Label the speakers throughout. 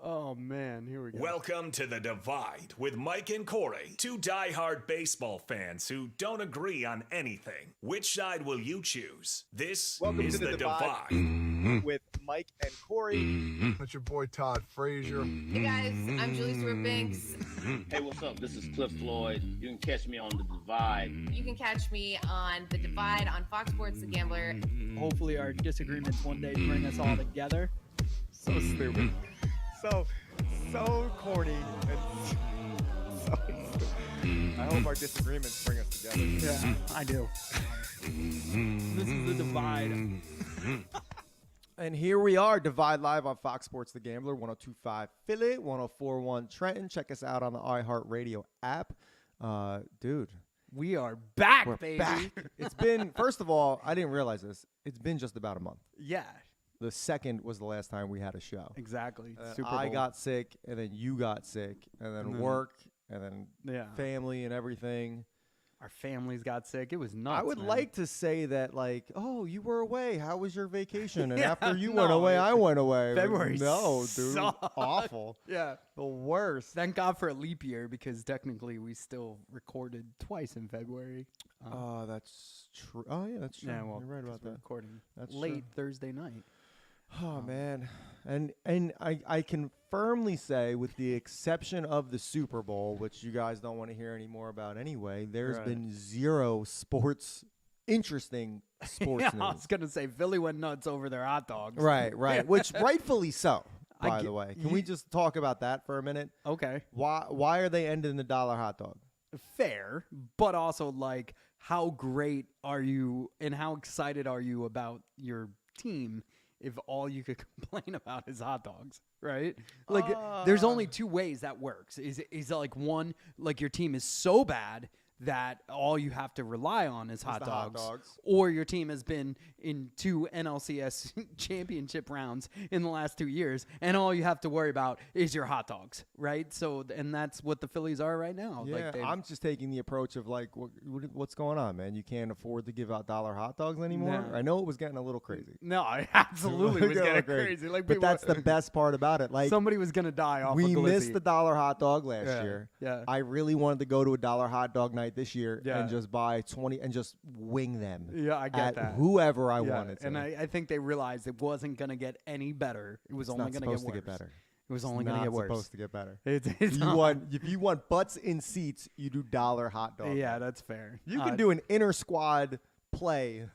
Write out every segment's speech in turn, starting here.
Speaker 1: Oh, man. Here we go.
Speaker 2: Welcome to The Divide with Mike and Corey, two diehard baseball fans who don't agree on anything. Which side will you choose? This
Speaker 3: Welcome
Speaker 2: is
Speaker 3: to The
Speaker 2: Divide.
Speaker 3: with Mike and Corey.
Speaker 4: That's your boy Todd Frazier.
Speaker 5: Hey guys, I'm Julie Stewart Banks.
Speaker 6: Hey, what's up? This is Cliff Floyd. You can catch me on The Divide.
Speaker 5: You can catch me on The Divide on Fox Sports The Gambler.
Speaker 7: Hopefully our disagreements one day bring us all together.
Speaker 1: So stupid.
Speaker 3: So corny and so stupid. I hope our disagreements bring us together.
Speaker 7: Yeah, I do. This is The Divide.
Speaker 3: And here we are, Divide Live on Fox Sports The Gambler, 102.5 Philly, 104.1 Trenton. Check us out on the iHeartRadio app. Dude,
Speaker 7: We are back,
Speaker 3: we're
Speaker 7: baby.
Speaker 3: back. It's been, first of all, I didn't realize this. It's been just about a month.
Speaker 7: Yeah,
Speaker 3: The second was the last time we had a show.
Speaker 7: exactly. Super
Speaker 3: I
Speaker 7: Bowl.
Speaker 3: got sick, and then you got sick, and then work, and then
Speaker 7: Yeah.
Speaker 3: family and everything.
Speaker 7: Our families got sick. It was nuts.
Speaker 3: I would
Speaker 7: man.
Speaker 3: like to say that, like, oh, you were away. How was your vacation? And
Speaker 7: Yeah,
Speaker 3: after you
Speaker 7: no,
Speaker 3: went away, I went away. But
Speaker 7: February
Speaker 3: no, dude.
Speaker 7: sucked.
Speaker 3: Awful.
Speaker 7: Yeah.
Speaker 3: The worst.
Speaker 7: Thank God for a leap year because technically we still recorded twice in February.
Speaker 3: That's true. Oh, yeah, that's true.
Speaker 7: Yeah, well,
Speaker 3: You're right
Speaker 7: 'cause
Speaker 3: about
Speaker 7: we're
Speaker 3: that.
Speaker 7: recording
Speaker 3: That's
Speaker 7: late
Speaker 3: true.
Speaker 7: Thursday night.
Speaker 3: Oh, man. And I can firmly say, with the exception of the Super Bowl, which you guys don't want to hear any more about anyway, there's
Speaker 7: Right.
Speaker 3: been zero interesting sports
Speaker 7: Yeah,
Speaker 3: news.
Speaker 7: I was gonna say Philly went nuts over their hot dogs.
Speaker 3: Right, right. Which rightfully so,
Speaker 7: I
Speaker 3: by
Speaker 7: get-
Speaker 3: the way. Can we just talk about that for a minute?
Speaker 7: Okay.
Speaker 3: Why are they ending the dollar hot dog?
Speaker 7: Fair, but also like how great are you and how excited are you about your team if all you could complain about is hot dogs, right? Like there's only two ways that works. Is like one, like your team is so bad that all you have to rely on is hot
Speaker 3: the hot
Speaker 7: dogs,
Speaker 3: dogs.
Speaker 7: or your team has been in 2 NLCS championship rounds in the last 2 years, and all you have to worry about is your hot dogs, right? So, and that's what the Phillies are right now.
Speaker 3: Yeah,
Speaker 7: Like
Speaker 3: I'm just taking the approach of like, what's going on, man? You can't afford to give out dollar hot dogs anymore.
Speaker 7: No.
Speaker 3: I know it was getting a little crazy.
Speaker 7: No, I absolutely was getting crazy. Like,
Speaker 3: but
Speaker 7: people-
Speaker 3: that's the best part about it. Like,
Speaker 7: somebody was gonna die off.
Speaker 3: we
Speaker 7: of
Speaker 3: missed
Speaker 7: Glizzy.
Speaker 3: the dollar hot dog last
Speaker 7: Yeah,
Speaker 3: year.
Speaker 7: yeah.
Speaker 3: I really wanted to go to a dollar hot dog night this year
Speaker 7: Yeah.
Speaker 3: and just buy 20 and just wing them.
Speaker 7: Yeah, I get
Speaker 3: at
Speaker 7: that.
Speaker 3: whoever I
Speaker 7: Yeah,
Speaker 3: wanted to.
Speaker 7: and I think they realized it wasn't gonna get any better. It was
Speaker 3: It's
Speaker 7: only
Speaker 3: not
Speaker 7: gonna get
Speaker 3: supposed
Speaker 7: worse.
Speaker 3: to get better.
Speaker 7: It was
Speaker 3: It's
Speaker 7: only gonna
Speaker 3: not
Speaker 7: get worse.
Speaker 3: supposed to get better.
Speaker 7: It's
Speaker 3: If
Speaker 7: not.
Speaker 3: you want butts in seats, you do dollar hot dog.
Speaker 7: Yeah, that's fair.
Speaker 3: You can do an inter squad play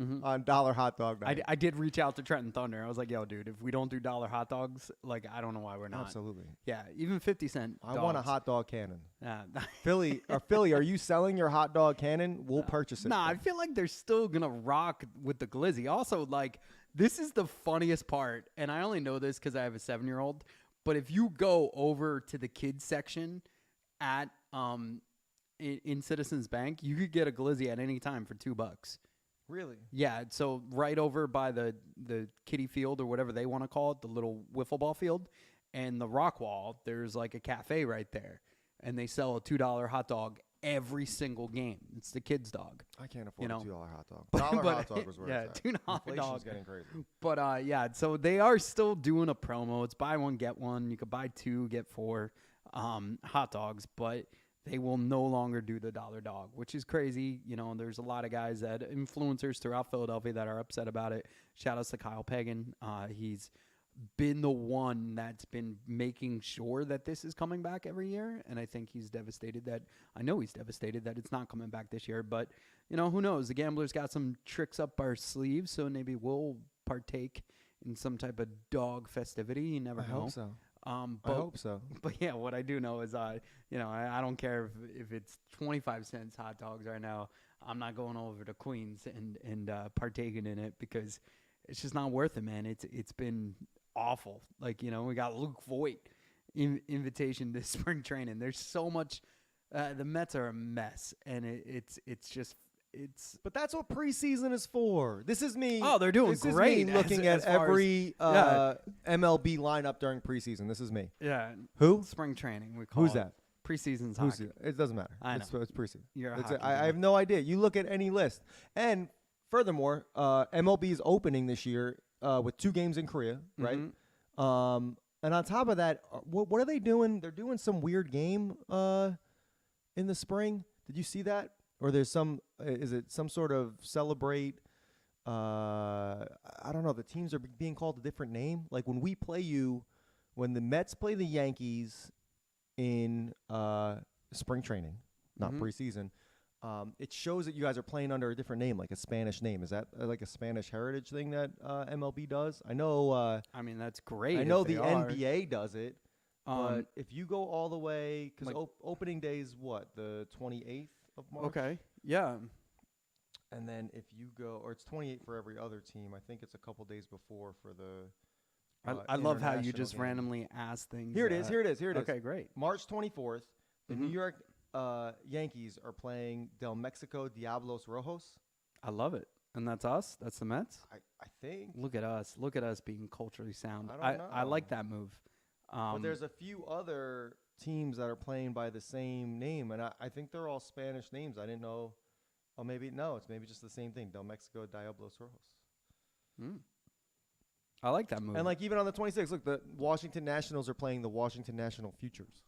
Speaker 7: Mm-hmm.
Speaker 3: on dollar hot dog night.
Speaker 7: I did reach out to Trenton Thunder. I was like, "Yo, dude, if we don't do dollar hot dogs, like, I don't know why we're not."
Speaker 3: Absolutely.
Speaker 7: Yeah, even 50-cent.
Speaker 3: I want a hot dog cannon.
Speaker 7: Yeah.
Speaker 3: Philly, are you selling your hot dog cannon? We'll purchase it.
Speaker 7: Nah, I feel like they're still gonna rock with the glizzy. Also, like, this is the funniest part, and I only know this because I have a 7-year-old. But if you go over to the kids section at in Citizens Bank, you could get a glizzy at any time for $2.
Speaker 3: Really?
Speaker 7: Yeah, so right over by the kiddie field or whatever they want to call it, the little wiffle ball field, and the rock wall, there's like a cafe right there, and they sell a $2 hot dog every single game. It's the kids' dog.
Speaker 3: I can't afford
Speaker 7: You
Speaker 3: a
Speaker 7: know.
Speaker 3: $2 hot dog.
Speaker 7: But-
Speaker 3: Dollar
Speaker 7: but-
Speaker 3: hot dog was where
Speaker 7: yeah,
Speaker 3: it's at.
Speaker 7: $2 hot
Speaker 3: Inflation's
Speaker 7: dog.
Speaker 3: getting crazy.
Speaker 7: But yeah, so they are still doing a promo. It's buy one get one. You could buy 2 get 4 hot dogs, but they will no longer do the dollar dog, which is crazy. You know, there's a lot of guys that influencers throughout Philadelphia that are upset about it. Shout outs to Kyle Pagan. He's been the one that's been making sure that this is coming back every year, and I think he's devastated that it's not coming back this year. But you know, who knows? The Gamblers got some tricks up our sleeves, so maybe we'll partake in some type of dog festivity. You never
Speaker 3: I
Speaker 7: know.
Speaker 3: hope so. I
Speaker 7: But,
Speaker 3: hope so.
Speaker 7: but yeah, what I do know is, you know, I don't care if it's 25 cents hot dogs right now. I'm not going over to Queens and partaking in it because it's just not worth it, man. It's been awful. Like, you know, we got Luke Voigt invitation to spring training. There's so much. The Mets are a mess, and it's just.
Speaker 3: But that's what preseason is for. This is me.
Speaker 7: Oh, they're doing
Speaker 3: this
Speaker 7: great
Speaker 3: Is me looking
Speaker 7: as
Speaker 3: at
Speaker 7: far as-
Speaker 3: every
Speaker 7: yeah.
Speaker 3: MLB lineup during preseason. This is me.
Speaker 7: Yeah.
Speaker 3: Who?
Speaker 7: Spring training. We call
Speaker 3: Who's
Speaker 7: it.
Speaker 3: that?
Speaker 7: Preseason's
Speaker 3: Who's
Speaker 7: hockey.
Speaker 3: it? It doesn't matter.
Speaker 7: I
Speaker 3: It's
Speaker 7: know.
Speaker 3: preseason.
Speaker 7: You're a
Speaker 3: It's
Speaker 7: hockey
Speaker 3: I
Speaker 7: guy.
Speaker 3: have no idea. You look at any list. And furthermore, MLB is opening this year with 2 games in Korea, right?
Speaker 7: Mm-hmm.
Speaker 3: And on top of that, what are they doing? They're doing some weird game in the spring. Did you see that? Or there's some, is it some sort of celebrate? I don't know. The teams are being called a different name. Like when we play you, when the Mets play the Yankees in spring training, not preseason, it shows that you guys are playing under a different name, like a Spanish name. Is that like a Spanish heritage thing that MLB does? I know.
Speaker 7: I mean, that's great.
Speaker 3: I
Speaker 7: if
Speaker 3: know
Speaker 7: they
Speaker 3: the
Speaker 7: are.
Speaker 3: NBA does it. But if you go all the way, because
Speaker 7: Like-
Speaker 3: opening day is what, the 28th of March?
Speaker 7: Okay. Yeah.
Speaker 3: And then if you go, or it's 28 for every other team. I think it's a couple days before for the.
Speaker 7: I love how you
Speaker 3: international
Speaker 7: just
Speaker 3: game.
Speaker 7: randomly ask things.
Speaker 3: Here it is. Here it is. Here it is.
Speaker 7: Okay, great.
Speaker 3: March 24th, the New York Yankees are playing Del Mexico Diablos Rojos.
Speaker 7: I love it. And that's us? That's the Mets?
Speaker 3: I think.
Speaker 7: Look at us. Look at us being culturally sound.
Speaker 3: I don't
Speaker 7: I like
Speaker 3: know.
Speaker 7: that move.
Speaker 3: But there's a few other teams that are playing by the same name, and I think they're all Spanish names. I didn't know. Oh, maybe no. It's maybe just the same thing. Del Mexico Diablos Rojos.
Speaker 7: I like that move.
Speaker 3: And like even on the 26th, look, the Washington Nationals are playing the Washington National Futures,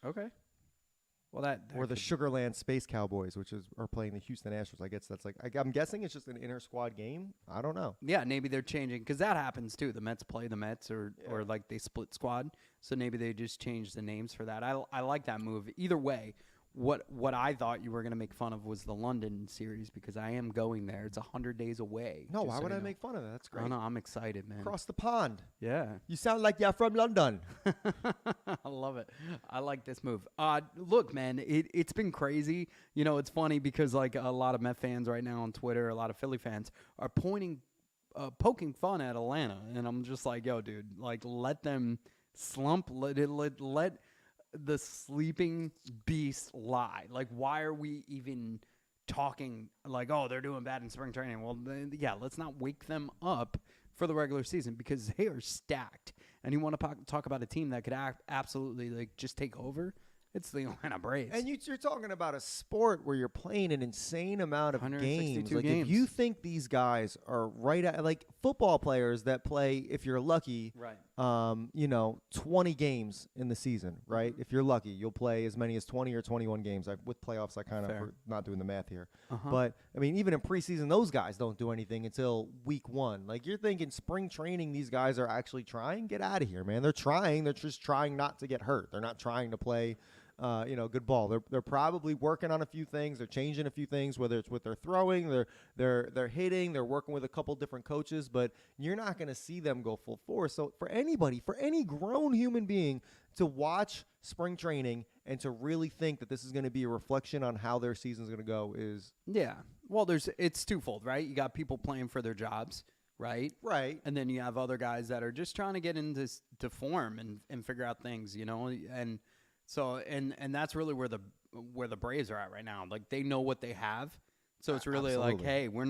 Speaker 7: okay. Well, that
Speaker 3: or the
Speaker 7: could-
Speaker 3: Sugarland Space Cowboys, which are playing the Houston Astros. I guess that's like I'm guessing it's just an inter squad game. I don't know.
Speaker 7: Yeah, maybe they're changing because that happens too. The Mets play the Mets, or like they split squad. So maybe they just change the names for that. I like that move. Either way, what I thought you were gonna make fun of was the London series because I am going there. It's 100 days away.
Speaker 3: No,
Speaker 7: just
Speaker 3: why
Speaker 7: so
Speaker 3: would
Speaker 7: you
Speaker 3: I
Speaker 7: know.
Speaker 3: make fun of that? That's great.
Speaker 7: Oh no, I'm excited, man.
Speaker 3: Across the pond.
Speaker 7: Yeah.
Speaker 3: You sound like you're from London.
Speaker 7: I love it. I like this move. Look, man, it's been crazy. You know, it's funny because like a lot of Met fans right now on Twitter, a lot of Philly fans are poking fun at Atlanta, and I'm just like, yo, dude, like let them slump. Let the sleeping beast lie. Like, why are we even talking like, oh, they're doing bad in spring training? Well, yeah, let's not wake them up for the regular season because they are stacked. And you want to talk about a team that could absolutely like just take over? It's the Atlanta Braves.
Speaker 3: And you're talking about a sport where you're playing an insane amount of games.
Speaker 7: 162
Speaker 3: Like
Speaker 7: games.
Speaker 3: if you think these guys are right at like football players that play, if you're lucky,
Speaker 7: Right.
Speaker 3: 20 games in the season, right? If you're lucky, you'll play as many as 20 or 21 games. With playoffs, I kind of
Speaker 7: Fair.
Speaker 3: not doing the math here. But I mean, even in preseason, those guys don't do anything until week 1. Like you're thinking spring training, these guys are actually trying. Get out of here, man. They're trying. They're just trying not to get hurt. They're not trying to play. Good ball. They're probably working on a few things. They're changing a few things, whether it's with their throwing, they're hitting, they're working with a couple different coaches, but you're not going to see them go full force. So for anybody, for any grown human being to watch spring training and to really think that this is going to be a reflection on how their season's going to go is
Speaker 7: Yeah. Well, it's twofold, right? You got people playing for their jobs, right?
Speaker 3: right.
Speaker 7: And then you have other guys that are just trying to get into to form and figure out things, and so and that's really where the Braves are at right now. Like they know what they have. So it's really like,
Speaker 3: Absolutely.
Speaker 7: hey, we're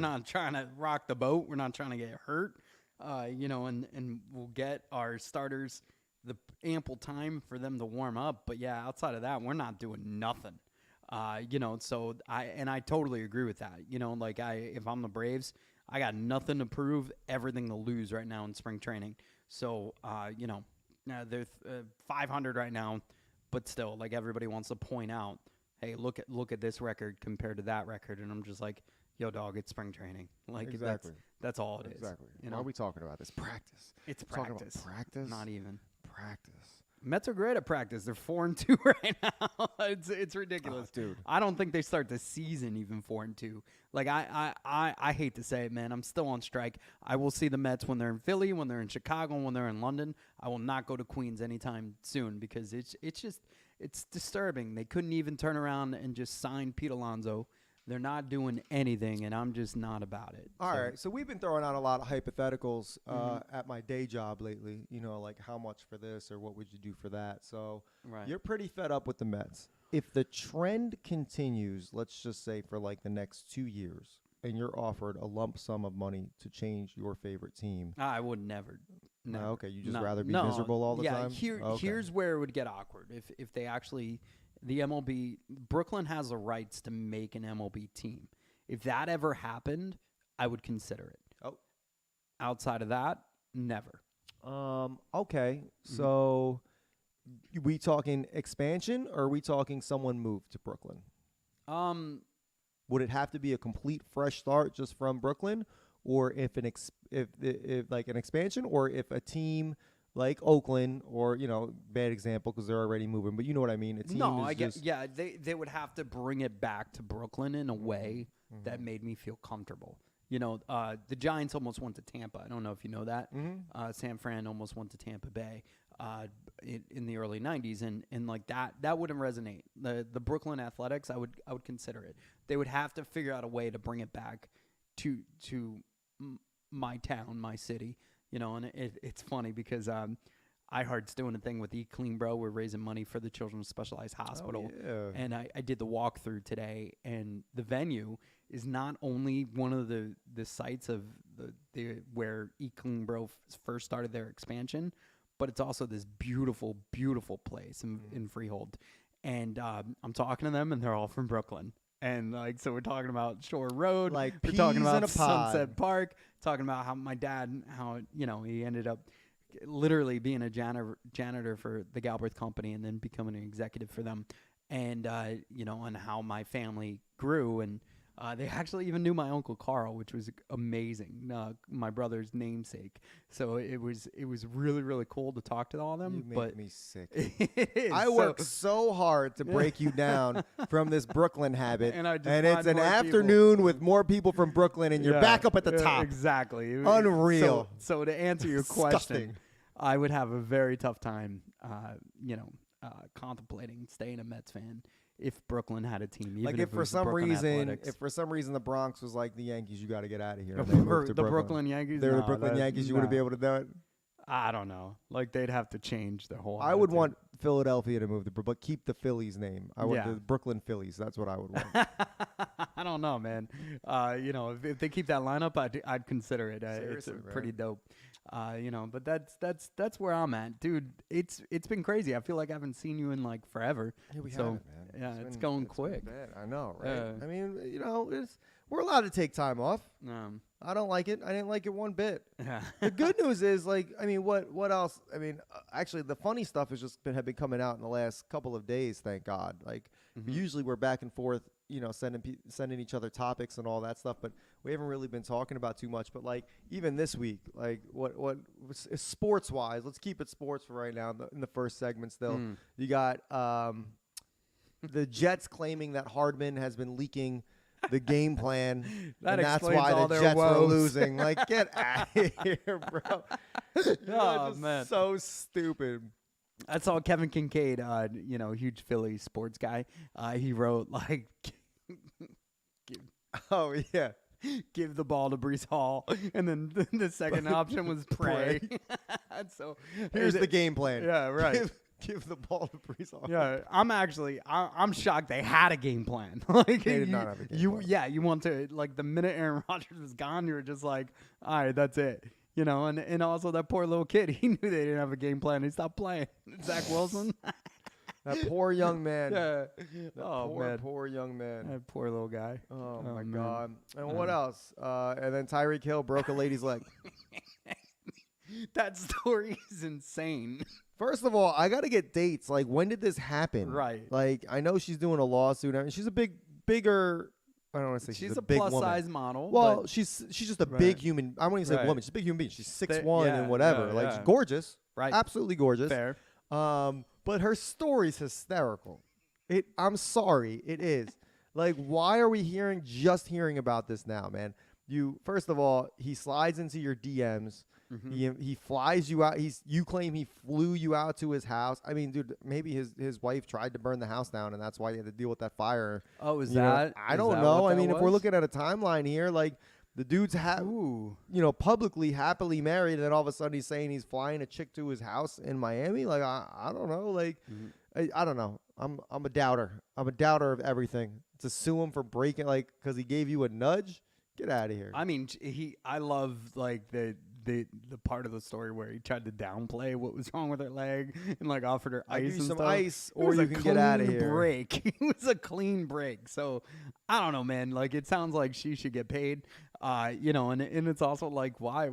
Speaker 7: not trying to rock the boat. We're not trying to get hurt. And we'll get our starters the ample time for them to warm up. But yeah, outside of that, we're not doing nothing. So I totally agree with that. If I'm the Braves, I got nothing to prove, everything to lose right now in spring training. So, they're 500 right now, but still, like everybody wants to point out, hey, look at this record compared to that record, and I'm just like, yo, dog, it's spring training. Like
Speaker 3: Exactly.
Speaker 7: that's all it is.
Speaker 3: Exactly.
Speaker 7: You
Speaker 3: Why
Speaker 7: know,
Speaker 3: are we talking about this? Practice.
Speaker 7: it's
Speaker 3: We're talking about
Speaker 7: practice.
Speaker 3: practice.
Speaker 7: Not even.
Speaker 3: Practice.
Speaker 7: Mets are great at practice. They're 4-2 right now. It's ridiculous,
Speaker 3: dude.
Speaker 7: I don't think they start the season even 4-2. Like I hate to say it, man. I'm still on strike. I will see the Mets when they're in Philly, when they're in Chicago, when they're in London. I will not go to Queens anytime soon because it's disturbing. They couldn't even turn around and just sign Pete Alonso. They're not doing anything, and I'm just not about it.
Speaker 3: All right, so we've been throwing out a lot of hypotheticals at my day job lately, like how much for this or what would you do for that. So
Speaker 7: Right.
Speaker 3: you're pretty fed up with the Mets. If the trend continues, let's just say for like the next 2 years, and you're offered a lump sum of money to change your favorite team.
Speaker 7: I would never.
Speaker 3: No,
Speaker 7: never.
Speaker 3: okay, you just
Speaker 7: No,
Speaker 3: rather be
Speaker 7: no,
Speaker 3: miserable all the
Speaker 7: yeah,
Speaker 3: time? Okay.
Speaker 7: Here's where it would get awkward. If they actually, the MLB, Brooklyn has the rights to make an MLB team. If that ever happened, I would consider it.
Speaker 3: Oh.
Speaker 7: Outside of that, never.
Speaker 3: Okay.
Speaker 7: Mm-hmm.
Speaker 3: So, we talking expansion or are we talking someone moved to Brooklyn? Would it have to be a complete fresh start just from Brooklyn, or if if like an expansion, or if a team like Oakland, or bad example because they're already moving, but you know what I mean? A team
Speaker 7: No,
Speaker 3: is
Speaker 7: I get.
Speaker 3: just,
Speaker 7: Yeah, they would have to bring it back to Brooklyn in a way that made me feel comfortable. The Giants almost went to Tampa. I don't know if you know that. San Fran almost went to Tampa Bay in the early '90s, and like that wouldn't resonate. The Brooklyn Athletics, I would consider it. They would have to figure out a way to bring it back to my town, my city. And it's funny because iHeart's doing a thing with Eat Clean Bro. We're raising money for the Children's Specialized Hospital.
Speaker 3: yeah.
Speaker 7: And I did the walkthrough today, and the venue is not only one of the sites of the where Eat Clean Bro first started their expansion, but it's also this beautiful, beautiful place in Freehold. And I'm talking to them, and they're all from Brooklyn. And so we're talking about Shore Road,
Speaker 3: Like
Speaker 7: we're talking
Speaker 3: peas in
Speaker 7: about
Speaker 3: a pod.
Speaker 7: Sunset Park, talking about how my dad, he ended up literally being a janitor for the Galbraith Company and then becoming an executive for them, and and how my family grew, and they actually even knew my Uncle Carl, which was amazing, my brother's namesake. So it was really, really cool to talk to all of them.
Speaker 3: You make
Speaker 7: but
Speaker 3: me sick.
Speaker 7: it is.
Speaker 3: I work so hard to break you down from this Brooklyn habit,
Speaker 7: And I just
Speaker 3: it's
Speaker 7: find
Speaker 3: an
Speaker 7: more people.
Speaker 3: afternoon with more people from Brooklyn, and you're
Speaker 7: Yeah,
Speaker 3: back up at the
Speaker 7: yeah,
Speaker 3: top.
Speaker 7: Exactly.
Speaker 3: Unreal.
Speaker 7: So to answer your
Speaker 3: Disgusting.
Speaker 7: question, I would have a very tough time, contemplating staying a Mets fan if Brooklyn had a team. Even
Speaker 3: Like
Speaker 7: if
Speaker 3: if
Speaker 7: it
Speaker 3: for
Speaker 7: was the
Speaker 3: some
Speaker 7: Brooklyn
Speaker 3: reason,
Speaker 7: Athletics.
Speaker 3: if for some reason the Bronx was like the Yankees, you got to get out of here. and
Speaker 7: Or
Speaker 3: they moved to
Speaker 7: the Brooklyn Yankees,
Speaker 3: They're the
Speaker 7: no,
Speaker 3: Brooklyn
Speaker 7: that-
Speaker 3: Yankees. You wouldn't be
Speaker 7: no.
Speaker 3: able to do it.
Speaker 7: I don't know. Like they'd have to change their whole.
Speaker 3: I would
Speaker 7: attitude.
Speaker 3: want Philadelphia to move to, but keep the Phillies name. I want
Speaker 7: Yeah.
Speaker 3: the Brooklyn Phillies. That's what I would want.
Speaker 7: I don't know, man. If they keep that lineup, I'd consider it. It's
Speaker 3: Seriously,
Speaker 7: pretty
Speaker 3: man.
Speaker 7: dope. But that's where I'm at, dude. It's been crazy. I feel like I haven't seen you in like forever.
Speaker 3: Yeah, we
Speaker 7: so,
Speaker 3: haven't, man.
Speaker 7: Yeah, it's
Speaker 3: been-
Speaker 7: going
Speaker 3: been
Speaker 7: quick.
Speaker 3: bad. I know, right?
Speaker 7: Yeah.
Speaker 3: I mean, we're allowed to take time off. I don't like it. I didn't like it one bit.
Speaker 7: Yeah.
Speaker 3: The good news is, like, I mean, what else? I mean, actually, the funny stuff has just have been coming out in the last couple of days. Thank God. Like, usually we're back and forth, sending each other topics and all that stuff, but we haven't really been talking about too much. But like, even this week, like, what sports wise? Let's keep it sports for right now. In the first segment, still, you got the Jets claiming that Hardman has been leaking the game plan,
Speaker 7: That
Speaker 3: and that's
Speaker 7: explains
Speaker 3: why
Speaker 7: all
Speaker 3: the
Speaker 7: their
Speaker 3: Jets were
Speaker 7: woes.
Speaker 3: losing. Like, get out of here, bro.
Speaker 7: Oh,
Speaker 3: Just
Speaker 7: man.
Speaker 3: so stupid.
Speaker 7: I saw Kevin Kincaid, huge Philly sports guy. He wrote like,
Speaker 3: Oh yeah.
Speaker 7: give the ball to Brees Hall, and then the second option was pray. So
Speaker 3: Here's the game plan.
Speaker 7: Yeah, right.
Speaker 3: Give the ball to Brees Hall.
Speaker 7: Yeah, I'm shocked they had a game plan. Like
Speaker 3: They did not have a game plan.
Speaker 7: Yeah, you want to like the minute Aaron Rodgers was gone, you were just like, all right, that's it. And also that poor little kid, he knew they didn't have a game plan. He stopped playing. Zach Wilson.
Speaker 3: That poor young man.
Speaker 7: Yeah.
Speaker 3: That
Speaker 7: Oh
Speaker 3: poor,
Speaker 7: man,
Speaker 3: poor young man.
Speaker 7: that poor little guy.
Speaker 3: Oh my
Speaker 7: man.
Speaker 3: God. And what else? And then Tyreek Hill broke a lady's leg.
Speaker 7: That story is insane.
Speaker 3: First of all, I got to get dates. Like, when did this happen?
Speaker 7: Right.
Speaker 3: Like, I know she's doing a lawsuit. I mean, she's a bigger. I don't want to say
Speaker 7: She's a
Speaker 3: big
Speaker 7: plus
Speaker 3: woman.
Speaker 7: size model.
Speaker 3: Well,
Speaker 7: but
Speaker 3: she's just a
Speaker 7: Right.
Speaker 3: big human. I won't even say
Speaker 7: Right.
Speaker 3: woman. She's a big human being. She's 6'1"
Speaker 7: yeah,
Speaker 3: and whatever.
Speaker 7: yeah,
Speaker 3: Like,
Speaker 7: yeah.
Speaker 3: she's gorgeous.
Speaker 7: Right.
Speaker 3: Absolutely gorgeous.
Speaker 7: fair.
Speaker 3: But her story's hysterical. I'm sorry, it is. Like, why are we just hearing about this now, man? First of all, he slides into your DMs. He flies you out. You claim he flew you out to his house. I mean, dude, maybe his wife tried to burn the house down, and that's why he had to deal with that fire.
Speaker 7: Oh, is
Speaker 3: You know,
Speaker 7: that?
Speaker 3: I
Speaker 7: is
Speaker 3: don't
Speaker 7: that
Speaker 3: know.
Speaker 7: what
Speaker 3: I
Speaker 7: that
Speaker 3: mean, if we're
Speaker 7: was?
Speaker 3: looking at a timeline here, like, the dude's
Speaker 7: Ooh.
Speaker 3: publicly happily married, and then all of a sudden he's saying he's flying a chick to his house in Miami. Like, I don't know. Like, I don't know. I'm a doubter. I'm a doubter of everything. To sue him for breaking, like, because he gave you a nudge, get out of here.
Speaker 7: I mean, I love like the part of the story where he tried to downplay what was wrong with her leg and like offered her
Speaker 3: I'll
Speaker 7: ice
Speaker 3: give you
Speaker 7: and
Speaker 3: some
Speaker 7: stuff.
Speaker 3: ice,
Speaker 7: It
Speaker 3: or
Speaker 7: was
Speaker 3: you
Speaker 7: a
Speaker 3: can get outta
Speaker 7: clean
Speaker 3: here.
Speaker 7: Break. It was a clean break. So I don't know, man. Like it sounds like she should get paid. And it's also like why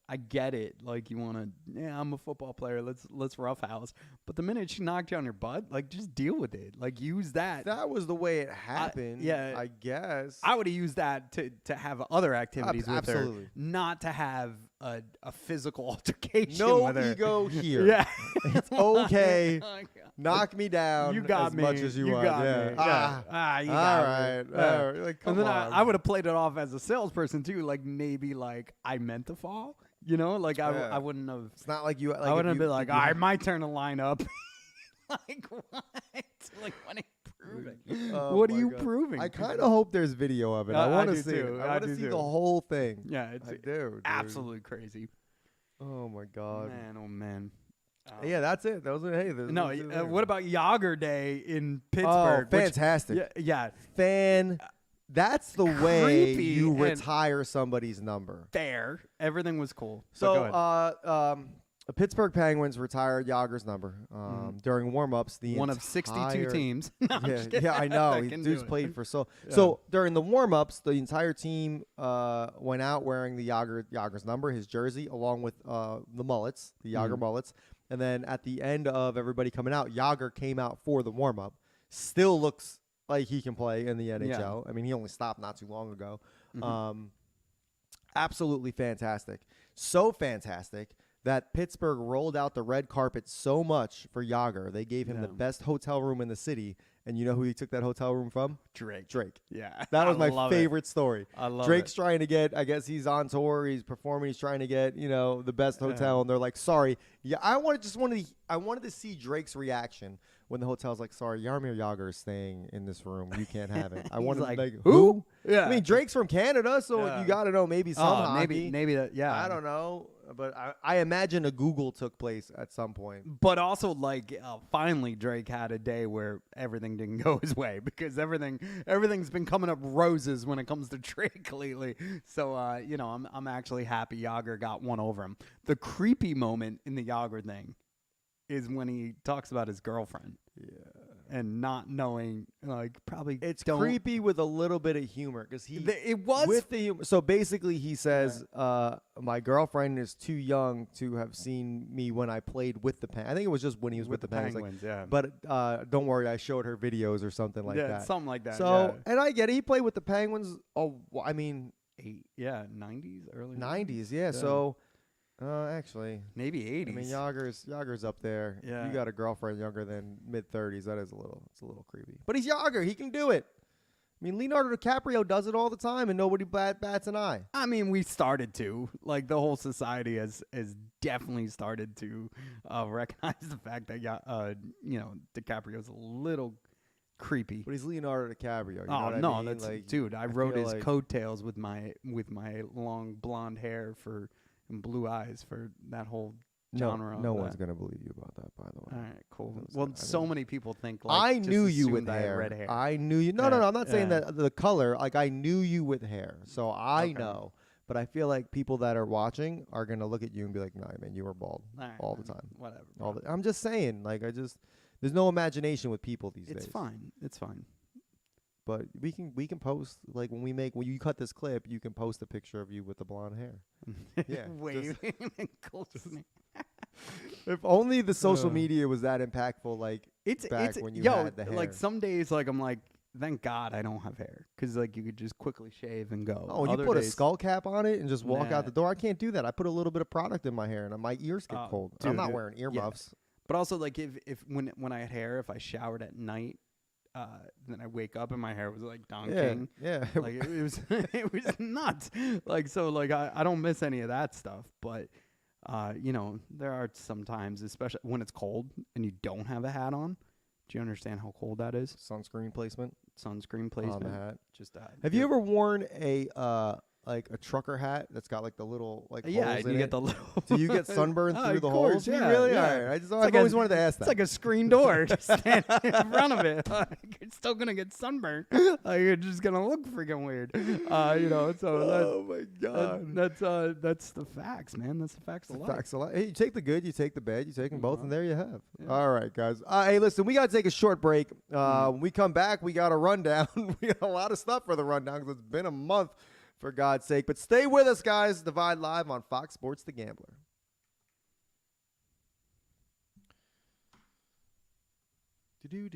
Speaker 7: I get it. Like you want to, yeah, I'm a football player. Let's roughhouse. But the minute she knocked you on your butt, like just deal with it. Like use that.
Speaker 3: That was the way it happened.
Speaker 7: yeah.
Speaker 3: I guess.
Speaker 7: I would have used that to have other activities with
Speaker 3: absolutely.
Speaker 7: her, not to have a physical altercation.
Speaker 3: No
Speaker 7: with her.
Speaker 3: ego here.
Speaker 7: Yeah,
Speaker 3: It's okay.
Speaker 7: Oh, God.
Speaker 3: Knock me down
Speaker 7: You got
Speaker 3: as
Speaker 7: me.
Speaker 3: much as you want.
Speaker 7: got
Speaker 3: yeah.
Speaker 7: me. Yeah. You
Speaker 3: all
Speaker 7: got
Speaker 3: right.
Speaker 7: me. Yeah.
Speaker 3: All right. Like, come
Speaker 7: And then
Speaker 3: on.
Speaker 7: I would have played it off as a salesperson too, like maybe like I meant to fall, you know, like
Speaker 3: Yeah.
Speaker 7: I wouldn't have.
Speaker 3: It's not like you. Like
Speaker 7: I wouldn't
Speaker 3: if
Speaker 7: have
Speaker 3: you-
Speaker 7: been like,
Speaker 3: if
Speaker 7: all
Speaker 3: you-
Speaker 7: right, my turn to line up. Like what? Like what are you proving?
Speaker 3: Oh
Speaker 7: What are
Speaker 3: my
Speaker 7: you
Speaker 3: God.
Speaker 7: proving?
Speaker 3: I kind of hope there's video of it. I
Speaker 7: I
Speaker 3: want to
Speaker 7: do
Speaker 3: see
Speaker 7: too.
Speaker 3: it.
Speaker 7: I
Speaker 3: I want
Speaker 7: do
Speaker 3: to see
Speaker 7: too.
Speaker 3: the whole thing.
Speaker 7: Yeah, it's
Speaker 3: I do. Dude.
Speaker 7: absolutely crazy.
Speaker 3: Oh my God.
Speaker 7: Man, oh man.
Speaker 3: Yeah, that's it. That was it. Hey,
Speaker 7: No, what about Yager Day in Pittsburgh?
Speaker 3: Oh,
Speaker 7: which-
Speaker 3: fantastic.
Speaker 7: yeah,
Speaker 3: That's the way
Speaker 7: Creepy
Speaker 3: you
Speaker 7: and-
Speaker 3: retire somebody's number.
Speaker 7: fair. Everything was cool. But
Speaker 3: So,
Speaker 7: go ahead.
Speaker 3: the Pittsburgh Penguins retired Yager's number during warm-ups. The
Speaker 7: One of 62
Speaker 3: entire-
Speaker 7: teams. No, I'm
Speaker 3: Yeah,
Speaker 7: just kidding.
Speaker 3: yeah, I know.
Speaker 7: I
Speaker 3: He
Speaker 7: can
Speaker 3: dude's
Speaker 7: do it.
Speaker 3: played for so.
Speaker 7: Yeah.
Speaker 3: So during the warm-ups, the entire team went out wearing the Yager's number, his jersey, along with the mullets, the Yager mullets. And then at the end of everybody coming out, Yager came out for the warm-up. Still looks like he can play in the NHL. I mean, he only stopped not too long ago. Absolutely fantastic. So fantastic that Pittsburgh rolled out the red carpet so much for Yager. They gave him the best hotel room in the city. And you know who he took that hotel room from?
Speaker 7: Drake.
Speaker 3: Drake.
Speaker 7: Yeah.
Speaker 3: That was
Speaker 7: I
Speaker 3: my
Speaker 7: love it.
Speaker 3: favorite story.
Speaker 7: I love
Speaker 3: Drake's
Speaker 7: it.
Speaker 3: trying to get, I guess he's on tour, he's performing, he's trying to get, the best hotel, and they're like, sorry. Yeah, I wanted to see Drake's reaction when the hotel's like, sorry, Jaromir Jagr is staying in this room. You can't have it. I wanted
Speaker 7: like,
Speaker 3: like,
Speaker 7: who? Yeah.
Speaker 3: I mean, Drake's from Canada, so
Speaker 7: Yeah.
Speaker 3: you got to know maybe some hockey.
Speaker 7: maybe that. Yeah.
Speaker 3: I don't know, but I imagine a Google took place at some point.
Speaker 7: But also, like, finally, Drake had a day where everything didn't go his way because everything's been coming up roses when it comes to Drake lately. So, I'm actually happy Yager got one over him. The creepy moment in the Yager thing is when he talks about his girlfriend. Yeah. And not knowing, like, probably
Speaker 3: It's
Speaker 7: don't-
Speaker 3: creepy with a little bit of humor because
Speaker 7: It was
Speaker 3: with the humor. So basically, he says, "My girlfriend is too young to have seen me when I played with the Penguins." I think it was just when he was with the Penguins.
Speaker 7: Penguins, yeah.
Speaker 3: But don't worry, I showed her videos or something like
Speaker 7: yeah,
Speaker 3: that.
Speaker 7: something like that.
Speaker 3: So, and I get it. He played with the Penguins. Oh, I mean,
Speaker 7: 90s, early
Speaker 3: 90s. Yeah. So, actually,
Speaker 7: maybe 80s.
Speaker 3: I mean, Yager's up there.
Speaker 7: Yeah.
Speaker 3: You got a girlfriend younger than mid-30s. That is it's a little creepy. But he's Yager. He can do it. I mean, Leonardo DiCaprio does it all the time, and nobody bats an eye.
Speaker 7: I mean, we started to. Like, the whole society has definitely started to recognize the fact that, DiCaprio's a little creepy.
Speaker 3: But he's Leonardo DiCaprio. You know
Speaker 7: Oh
Speaker 3: what
Speaker 7: no,
Speaker 3: I mean?
Speaker 7: that's
Speaker 3: Like,
Speaker 7: dude. I rode
Speaker 3: feel
Speaker 7: his
Speaker 3: like-
Speaker 7: coattails with my long blonde hair and blue eyes for that whole genre.
Speaker 3: No
Speaker 7: of
Speaker 3: one's
Speaker 7: that.
Speaker 3: gonna believe you about that, by the way.
Speaker 7: All right, cool.
Speaker 3: Those-
Speaker 7: Well,
Speaker 3: I
Speaker 7: so
Speaker 3: mean-
Speaker 7: many people think like
Speaker 3: I
Speaker 7: just
Speaker 3: knew you
Speaker 7: assume
Speaker 3: with
Speaker 7: that I had
Speaker 3: hair.
Speaker 7: red hair.
Speaker 3: I knew you. No,
Speaker 7: Yeah,
Speaker 3: I'm not saying
Speaker 7: yeah.
Speaker 3: that the color. Like I knew you with hair, so I
Speaker 7: Okay.
Speaker 3: know. But I feel like people that are watching are gonna look at you and be like, "Nah, man, you were bald all the time."
Speaker 7: Whatever.
Speaker 3: I'm just saying. Like there's no imagination with people these days.
Speaker 7: It's fine. It's fine.
Speaker 3: But we can post like when you cut this clip, you can post a picture of you with the blonde hair. Yeah,
Speaker 7: Waving and closing.
Speaker 3: If only the social media was that impactful. Like
Speaker 7: It's
Speaker 3: back when you
Speaker 7: yo,
Speaker 3: had the hair.
Speaker 7: like some days like I'm like, thank God I don't have hair because like you could just quickly shave and go.
Speaker 3: Oh, and you
Speaker 7: Other
Speaker 3: put a
Speaker 7: days-
Speaker 3: skull cap on it and just walk
Speaker 7: Nah.
Speaker 3: out the door. I can't do that. I put a little bit of product in my hair and my ears get
Speaker 7: Oh,
Speaker 3: cold.
Speaker 7: dude,
Speaker 3: I'm not wearing earmuffs.
Speaker 7: But also like if when I had hair, if I showered at night, then I wake up and my hair was like donking.
Speaker 3: Yeah.
Speaker 7: Like it was it was nuts. Like so like I don't miss any of that stuff, but there are some times, especially when it's cold and you don't have a hat on. Do you understand how cold that is?
Speaker 3: Sunscreen placement
Speaker 7: Sunscreen placement.
Speaker 3: on the hat.
Speaker 7: Just
Speaker 3: Have you ever worn a like a trucker hat that's got like the little like
Speaker 7: yeah,
Speaker 3: holes
Speaker 7: you
Speaker 3: in
Speaker 7: get
Speaker 3: it?
Speaker 7: the little.
Speaker 3: Do you get sunburned
Speaker 7: Oh,
Speaker 3: through
Speaker 7: of
Speaker 3: the
Speaker 7: course,
Speaker 3: holes? Do you
Speaker 7: yeah,
Speaker 3: really?
Speaker 7: yeah.
Speaker 3: All right. I've
Speaker 7: like
Speaker 3: always
Speaker 7: a-
Speaker 3: wanted to ask that.
Speaker 7: It's like a screen door. Just stand in front of it. Like, you're still gonna get sunburned. Like, you're just gonna look freaking weird. So
Speaker 3: oh my god.
Speaker 7: that's the facts, man. That's the facts of life.
Speaker 3: Facts a lot. Hey, you take the good, you take the bad, you take them both, and there you have. All right, guys. Hey, listen, we got to take a short break. When we come back, we got a rundown. We got a lot of stuff for the rundown because it's been a month. For God's sake. But stay with us, guys. Divide Live on Fox Sports The Gambler. Do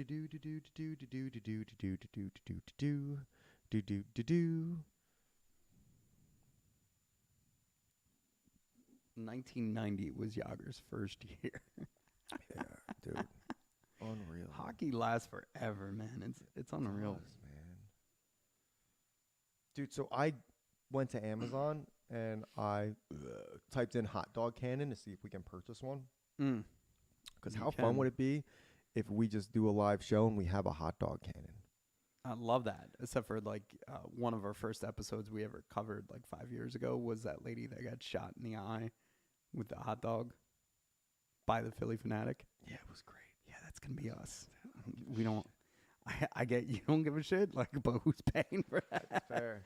Speaker 7: 1990 was Yager's first year.
Speaker 3: Yeah, dude. Unreal.
Speaker 7: Hockey lasts forever, man. It's unreal.
Speaker 3: Man. Dude, so I went to Amazon and I typed in hot dog cannon to see if we can purchase one.
Speaker 7: Mm.
Speaker 3: Because
Speaker 7: You
Speaker 3: how fun
Speaker 7: can.
Speaker 3: would it be if we just do a live show and we have a hot dog cannon?
Speaker 7: I love that. Except for like one of our first episodes we ever covered like 5 years ago was that lady that got shot in the eye with the hot dog by the Philly Fanatic.
Speaker 3: Yeah, it was great.
Speaker 7: Yeah, that's gonna be us. We don't. I get you don't give a shit, like, but who's paying for that?
Speaker 3: Fair.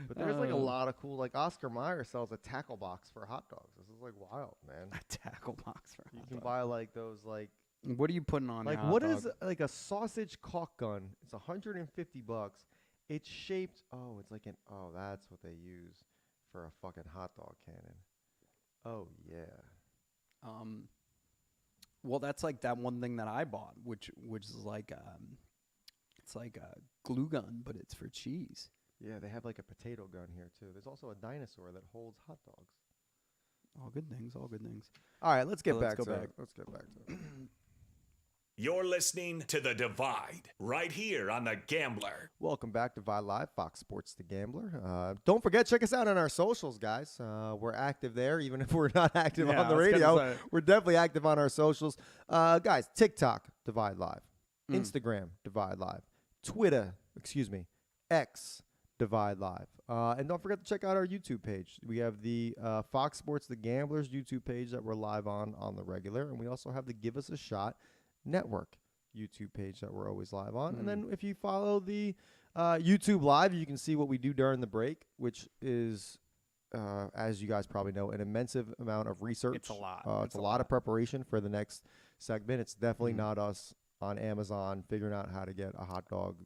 Speaker 3: But there's like a
Speaker 7: Uh,
Speaker 3: lot of cool, like Oscar Mayer sells a tackle box for hot dogs. This is like wild, man.
Speaker 7: A tackle box for a
Speaker 3: You
Speaker 7: hot
Speaker 3: can
Speaker 7: dog.
Speaker 3: buy like those like
Speaker 7: What are you putting on?
Speaker 3: like
Speaker 7: your hot
Speaker 3: what
Speaker 7: dog?
Speaker 3: is like a sausage caulk gun? It's $150. It's shaped. Oh, it's like an. Oh, that's what they use for a fucking hot dog cannon. Oh yeah.
Speaker 7: Well, that's like that one thing that I bought, which is like it's like a glue gun, but it's for cheese.
Speaker 3: Yeah, they have like a potato gun here too. There's also a dinosaur that holds hot dogs.
Speaker 7: All good things. All good things.
Speaker 3: All right, let's get
Speaker 7: So
Speaker 3: back
Speaker 7: let's
Speaker 3: to
Speaker 7: go back.
Speaker 3: Let's get back to it.
Speaker 2: You're listening to The Divide, right here on The Gambler.
Speaker 3: Welcome back to Divide Live, Fox Sports The Gambler. Don't forget, check us out on our socials, guys. We're active there, even if we're not active
Speaker 7: Yeah,
Speaker 3: on the
Speaker 7: I was gonna
Speaker 3: radio.
Speaker 7: say.
Speaker 3: We're definitely active on our socials. Guys, TikTok, Divide Live.
Speaker 7: Mm.
Speaker 3: Instagram, Divide Live. Twitter, X, Divide Live. And don't forget to check out our YouTube page. We have the Fox Sports The Gamblers YouTube page that we're live on the regular. And we also have the Give Us a Shot Network YouTube page that we're always live on. And then if you follow the YouTube Live, you can see what we do during the break, which is, as you guys probably know, an immense amount of research.
Speaker 7: It's a lot.
Speaker 3: It's a lot of preparation for the next segment. It's definitely not us on Amazon figuring out how to get a hot dog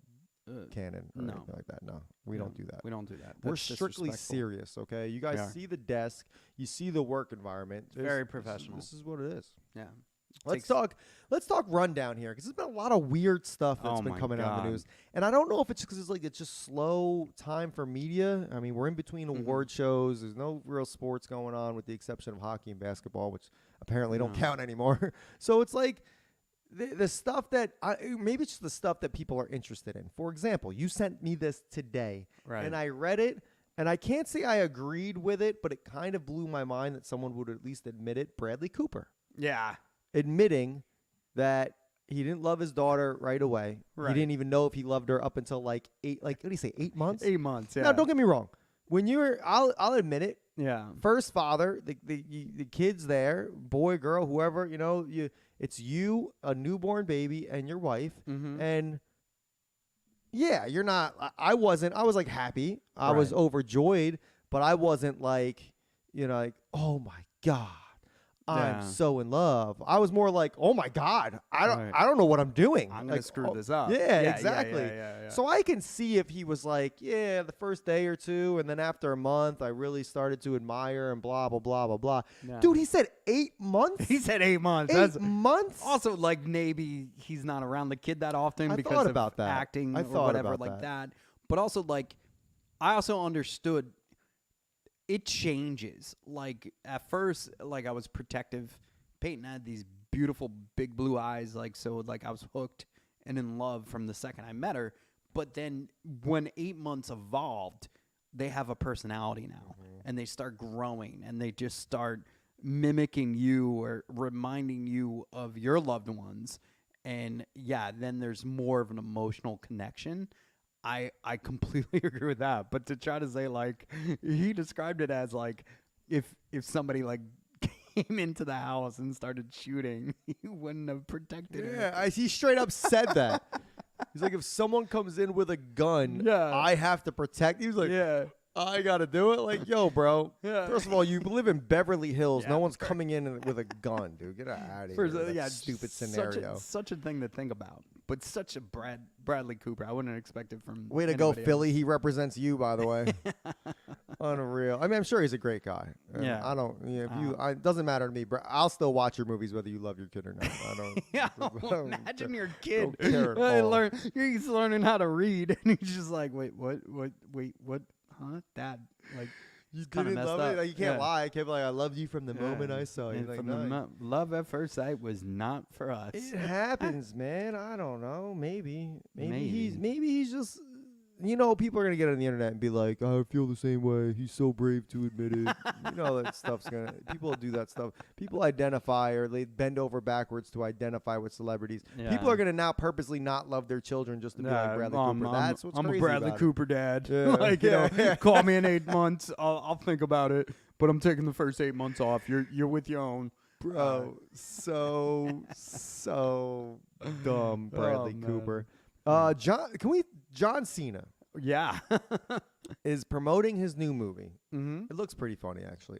Speaker 3: cannon or
Speaker 7: no.
Speaker 3: anything like that. No, we don't do that.
Speaker 7: We don't do that.
Speaker 3: We're
Speaker 7: That's
Speaker 3: strictly
Speaker 7: disrespectful.
Speaker 3: serious, okay? You guys
Speaker 7: We are.
Speaker 3: see the desk. You see the work environment.
Speaker 7: Very professional.
Speaker 3: This is what it is.
Speaker 7: Yeah.
Speaker 3: Let's talk rundown here because there's been a lot of weird stuff that's
Speaker 7: Oh
Speaker 3: been
Speaker 7: my
Speaker 3: coming out in the
Speaker 7: God.
Speaker 3: news, and I don't know if it's because it's just slow time for media. I mean, we're in between award shows. There's no real sports going on with the exception of hockey and basketball, which apparently don't count anymore. So it's like the stuff that maybe it's just the stuff that people are interested in. For example, you sent me this today,
Speaker 7: Right.
Speaker 3: and I read it. And I can't say I agreed with it, but it kind of blew my mind that someone would at least admit it. Bradley Cooper
Speaker 7: Yeah.
Speaker 3: admitting that he didn't love his daughter right away.
Speaker 7: Right.
Speaker 3: He didn't even know if he loved her up until what do you say, 8 months?
Speaker 7: 8 months. Yeah.
Speaker 3: Now, don't get me wrong. When I'll admit it.
Speaker 7: Yeah.
Speaker 3: First father, the kid's there, boy, girl, whoever, it's you, a newborn baby, and your wife, and yeah, you're not. I was like happy. I was
Speaker 7: Right.
Speaker 3: overjoyed, but I wasn't like, like, oh my God, I'm
Speaker 7: Yeah.
Speaker 3: so in love. I was more like, oh my God, I
Speaker 7: Right.
Speaker 3: don't know what I'm doing.
Speaker 7: I'm gonna
Speaker 3: Like,
Speaker 7: screw
Speaker 3: oh,
Speaker 7: this up.
Speaker 3: Yeah,
Speaker 7: Yeah,
Speaker 3: exactly.
Speaker 7: yeah.
Speaker 3: So I can see if he was like, yeah, the first day or two, and then after a month, I really started to admire and blah blah blah blah blah.
Speaker 7: Yeah.
Speaker 3: Dude, he said 8 months.
Speaker 7: He said 8 months.
Speaker 3: 8
Speaker 7: That's
Speaker 3: months.
Speaker 7: also like maybe he's not around the kid that often
Speaker 3: I
Speaker 7: because
Speaker 3: thought
Speaker 7: of
Speaker 3: about that.
Speaker 7: acting
Speaker 3: I
Speaker 7: or
Speaker 3: thought
Speaker 7: whatever
Speaker 3: about
Speaker 7: like
Speaker 3: that.
Speaker 7: that. But also like I also understood it changes. Like at first, like I was protective. Peyton had these beautiful big blue eyes, like so like I was hooked and in love from the second I met her. But then when 8 months evolved, they have a personality now and they start growing and they just start mimicking you or reminding you of your loved ones. And yeah, then there's more of an emotional connection. I completely agree with that. But to try to say like he described it as like if somebody like came into the house and started shooting, he wouldn't have protected her.
Speaker 3: Yeah, he straight up said that. He's like, if someone comes in with a gun,
Speaker 7: Yeah.
Speaker 3: I have to protect. He was like,
Speaker 7: Yeah.
Speaker 3: I got to do it. Like, yo, bro.
Speaker 7: Yeah.
Speaker 3: First of all, you live in Beverly Hills.
Speaker 7: Yeah,
Speaker 3: no one's coming in with a gun, dude. Get out of here.
Speaker 7: First,
Speaker 3: That
Speaker 7: yeah,
Speaker 3: stupid
Speaker 7: such
Speaker 3: scenario.
Speaker 7: such a thing to think about. but such a Bradley Cooper. I wouldn't expect it from.
Speaker 3: Way to go,
Speaker 7: anybody
Speaker 3: Philly. He represents you, by the way. Unreal. I mean, I'm sure he's a great guy. And
Speaker 7: Yeah.
Speaker 3: I don't. Yeah, if you, it doesn't matter to me. I'll still watch your movies whether you love your kid or not. I don't.
Speaker 7: Yeah,
Speaker 3: I don't
Speaker 7: imagine your
Speaker 3: don't
Speaker 7: kid.
Speaker 3: care at all.
Speaker 7: He's learning how to read, and he's just like, wait, what? Huh? Dad, like,
Speaker 3: You
Speaker 7: kinda
Speaker 3: didn't
Speaker 7: messed
Speaker 3: love
Speaker 7: up.
Speaker 3: it. Like, you can't
Speaker 7: Yeah.
Speaker 3: lie. I can't be like, I loved you from the moment I saw you.
Speaker 7: And
Speaker 3: Like,
Speaker 7: from
Speaker 3: no,
Speaker 7: love at first sight was not for us.
Speaker 3: it happens, man. I don't know. Maybe
Speaker 7: Maybe.
Speaker 3: he's just. You know, people are gonna get on the internet and be like, "I feel the same way." He's so brave to admit it. You know that stuff's gonna. People do that stuff. People identify or they bend over backwards to identify with celebrities. People
Speaker 7: Yeah.
Speaker 3: are gonna now purposely not love their children just to be like Bradley Cooper. That's what's
Speaker 7: I'm
Speaker 3: crazy
Speaker 7: a Bradley
Speaker 3: about it.
Speaker 7: Cooper dad.
Speaker 3: Yeah.
Speaker 7: Like, you
Speaker 3: Yeah.
Speaker 7: know, call me in 8 months. I'll think about it. But I'm taking the first 8 months off. You're with your own.
Speaker 3: Bro, so dumb, Bradley
Speaker 7: man.
Speaker 3: Cooper. John Cena
Speaker 7: Yeah.
Speaker 3: is promoting his new movie.
Speaker 7: Mm-hmm.
Speaker 3: It looks pretty funny, actually.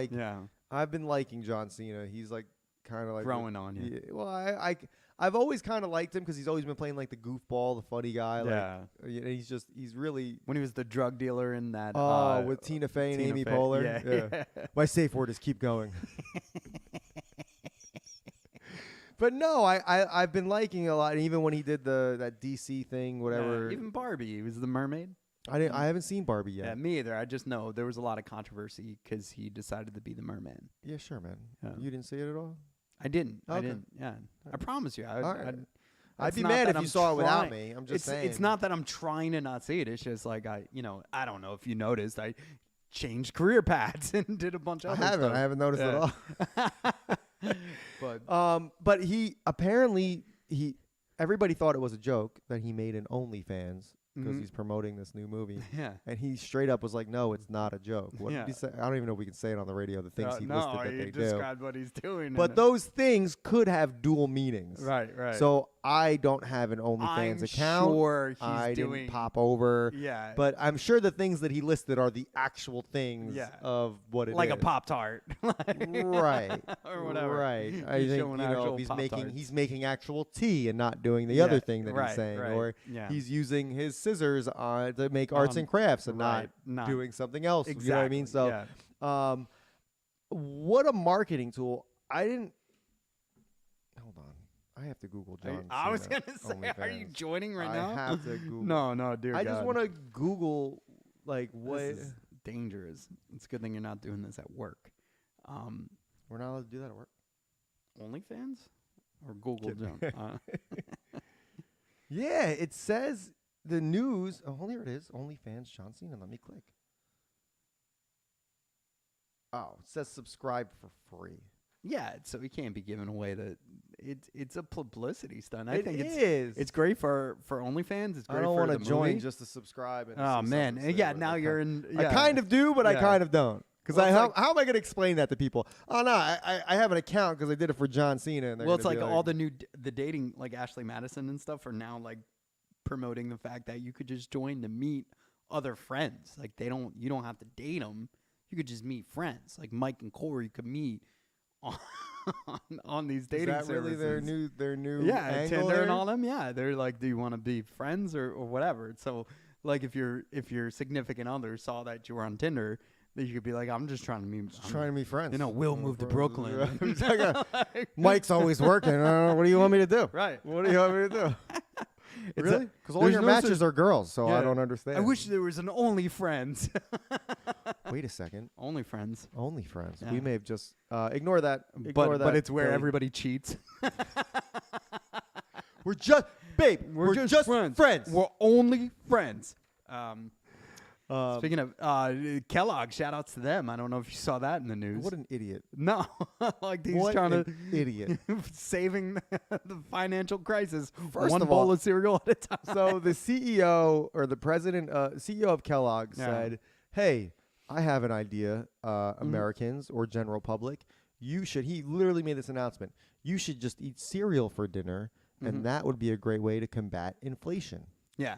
Speaker 7: Yeah.
Speaker 3: I've been liking John Cena. He's like kind of like
Speaker 7: Growing on you.
Speaker 3: Yeah, well, I've always kind of liked him because he's always been playing like the goofball, the funny guy.
Speaker 7: Yeah.
Speaker 3: Like, he's really.
Speaker 7: When he was the drug dealer in that.
Speaker 3: With Tina Fey and
Speaker 7: Tina
Speaker 3: Amy
Speaker 7: Fey.
Speaker 3: Poehler.
Speaker 7: Yeah.
Speaker 3: My safe word is keep going. But no, I've been liking a lot. And even when he did that DC thing, whatever.
Speaker 7: Yeah, even Barbie. He was the mermaid.
Speaker 3: I haven't seen Barbie yet.
Speaker 7: Yeah, me either. I just know there was a lot of controversy because he decided to be the merman.
Speaker 3: Yeah, sure, man.
Speaker 7: Yeah.
Speaker 3: You didn't see it at all?
Speaker 7: I didn't. I
Speaker 3: Okay.
Speaker 7: didn't. Yeah. I promise you.
Speaker 3: All right. I'd
Speaker 7: it's
Speaker 3: be
Speaker 7: not
Speaker 3: mad
Speaker 7: that
Speaker 3: if you
Speaker 7: I'm
Speaker 3: saw it without
Speaker 7: trying-
Speaker 3: me. I'm just saying.
Speaker 7: It's not that I'm trying to not see it. It's just like I don't know if you noticed. I changed career paths and did a bunch of other stuff.
Speaker 3: I haven't noticed at all. But he apparently everybody thought it was a joke that he made an OnlyFans because he's promoting this new movie.
Speaker 7: Yeah.
Speaker 3: And he straight up was like, "No, it's not a joke." What
Speaker 7: Yeah.
Speaker 3: did he say? I don't even know if we can say it on the radio. The things he
Speaker 7: no,
Speaker 3: listed that
Speaker 7: he
Speaker 3: they do.
Speaker 7: described what he's doing.
Speaker 3: But
Speaker 7: and
Speaker 3: those things could have dual meanings.
Speaker 7: right.
Speaker 3: So I don't have an OnlyFans
Speaker 7: I'm
Speaker 3: account.
Speaker 7: sure he's
Speaker 3: I
Speaker 7: doing.
Speaker 3: didn't pop over.
Speaker 7: Yeah.
Speaker 3: But I'm sure the things that he listed are the actual things
Speaker 7: Yeah.
Speaker 3: of what it is.
Speaker 7: like a Pop Tart.
Speaker 3: Right.
Speaker 7: Or whatever.
Speaker 3: Right. I
Speaker 7: He's
Speaker 3: think
Speaker 7: showing
Speaker 3: if
Speaker 7: actual
Speaker 3: he's
Speaker 7: Pop-Tarts.
Speaker 3: making actual tea and not doing the
Speaker 7: Yeah,
Speaker 3: other thing that
Speaker 7: right,
Speaker 3: he's saying,
Speaker 7: right,
Speaker 3: or
Speaker 7: yeah.
Speaker 3: he's using his scissors to make arts and crafts and
Speaker 7: right,
Speaker 3: not
Speaker 7: not-
Speaker 3: doing something else.
Speaker 7: Exactly.
Speaker 3: You know what I mean? So,
Speaker 7: yeah.
Speaker 3: what a marketing tool! I didn't. Hold on. I have to Google John.
Speaker 7: I was
Speaker 3: Cena
Speaker 7: gonna say, are you
Speaker 3: OnlyFans.
Speaker 7: joining right
Speaker 3: I
Speaker 7: now?
Speaker 3: have to Google.
Speaker 7: No, dear
Speaker 3: I
Speaker 7: God.
Speaker 3: just want to Google like what.
Speaker 7: This is dangerous. It's a good thing you're not doing this at work.
Speaker 3: We're not allowed to do that at work.
Speaker 7: OnlyFans or Google Jump?
Speaker 3: Yeah, it says the news. Oh, here it is. OnlyFans John Cena. Let me click. Oh, it says subscribe for free.
Speaker 7: Yeah, so he can't be giving away the. It's a publicity stunt. I
Speaker 3: It
Speaker 7: think
Speaker 3: is.
Speaker 7: it's great for OnlyFans. It's great
Speaker 3: I don't
Speaker 7: for
Speaker 3: want to
Speaker 7: the
Speaker 3: join
Speaker 7: movie.
Speaker 3: just to subscribe. And
Speaker 7: Oh
Speaker 3: see
Speaker 7: man,
Speaker 3: something
Speaker 7: yeah.
Speaker 3: stupid.
Speaker 7: Now you're in.
Speaker 3: I
Speaker 7: Yeah.
Speaker 3: kind of do, but I
Speaker 7: Yeah.
Speaker 3: kind of don't. Because
Speaker 7: Well, it's
Speaker 3: how
Speaker 7: like-
Speaker 3: am I going to explain that to people? Oh no, I have an account because I did it for John Cena. And they're
Speaker 7: Well, it's
Speaker 3: gonna
Speaker 7: like
Speaker 3: be
Speaker 7: all the new the dating like Ashley Madison and stuff are now like promoting the fact that you could just join to meet other friends. Like you don't have to date them. You could just meet friends. Like Mike and Corey could meet on these
Speaker 3: Is
Speaker 7: dating
Speaker 3: that
Speaker 7: services.
Speaker 3: really their new
Speaker 7: yeah,
Speaker 3: angle
Speaker 7: Tinder
Speaker 3: there?
Speaker 7: and all them. Yeah, they're like, do you want to be friends or whatever? So like if your significant other saw that you were on Tinder, then you could be like, I'm just trying to meet.
Speaker 3: Trying to be friends.
Speaker 7: You know, Will moved to Brooklyn.
Speaker 3: Mike's always working. What do you want me to do?
Speaker 7: Right.
Speaker 3: What do you want me to do?
Speaker 7: It's
Speaker 3: Really?
Speaker 7: a-
Speaker 3: Because all
Speaker 7: there's
Speaker 3: your
Speaker 7: no
Speaker 3: matches
Speaker 7: such-
Speaker 3: are girls, so I
Speaker 7: Yeah.
Speaker 3: don't understand.
Speaker 7: I wish there was an OnlyFriends.
Speaker 3: Wait a second.
Speaker 7: OnlyFriends.
Speaker 3: Only friends.
Speaker 7: Yeah.
Speaker 3: We may have just ignore that. Ignore that,
Speaker 7: But it's where
Speaker 3: Kelly.
Speaker 7: everybody cheats.
Speaker 3: We're just babe. We're just friends.
Speaker 7: We're only friends.
Speaker 3: Um,
Speaker 7: Speaking of Kellogg, shout outs to them. I don't know if you saw that in the news.
Speaker 3: what an idiot.
Speaker 7: No, like he's
Speaker 3: What
Speaker 7: trying
Speaker 3: an
Speaker 7: to
Speaker 3: idiot.
Speaker 7: saving the financial crisis.
Speaker 3: First
Speaker 7: one
Speaker 3: of
Speaker 7: bowl
Speaker 3: all-
Speaker 7: of cereal at a time.
Speaker 3: So the CEO or the president, CEO of Kellogg
Speaker 7: Yeah.
Speaker 3: said, "Hey, I have an idea,
Speaker 7: Mm-hmm.
Speaker 3: Americans or general public. You should." He literally made this announcement. You should just eat cereal for dinner,
Speaker 7: Mm-hmm.
Speaker 3: and that would be a great way to combat inflation.
Speaker 7: Yeah.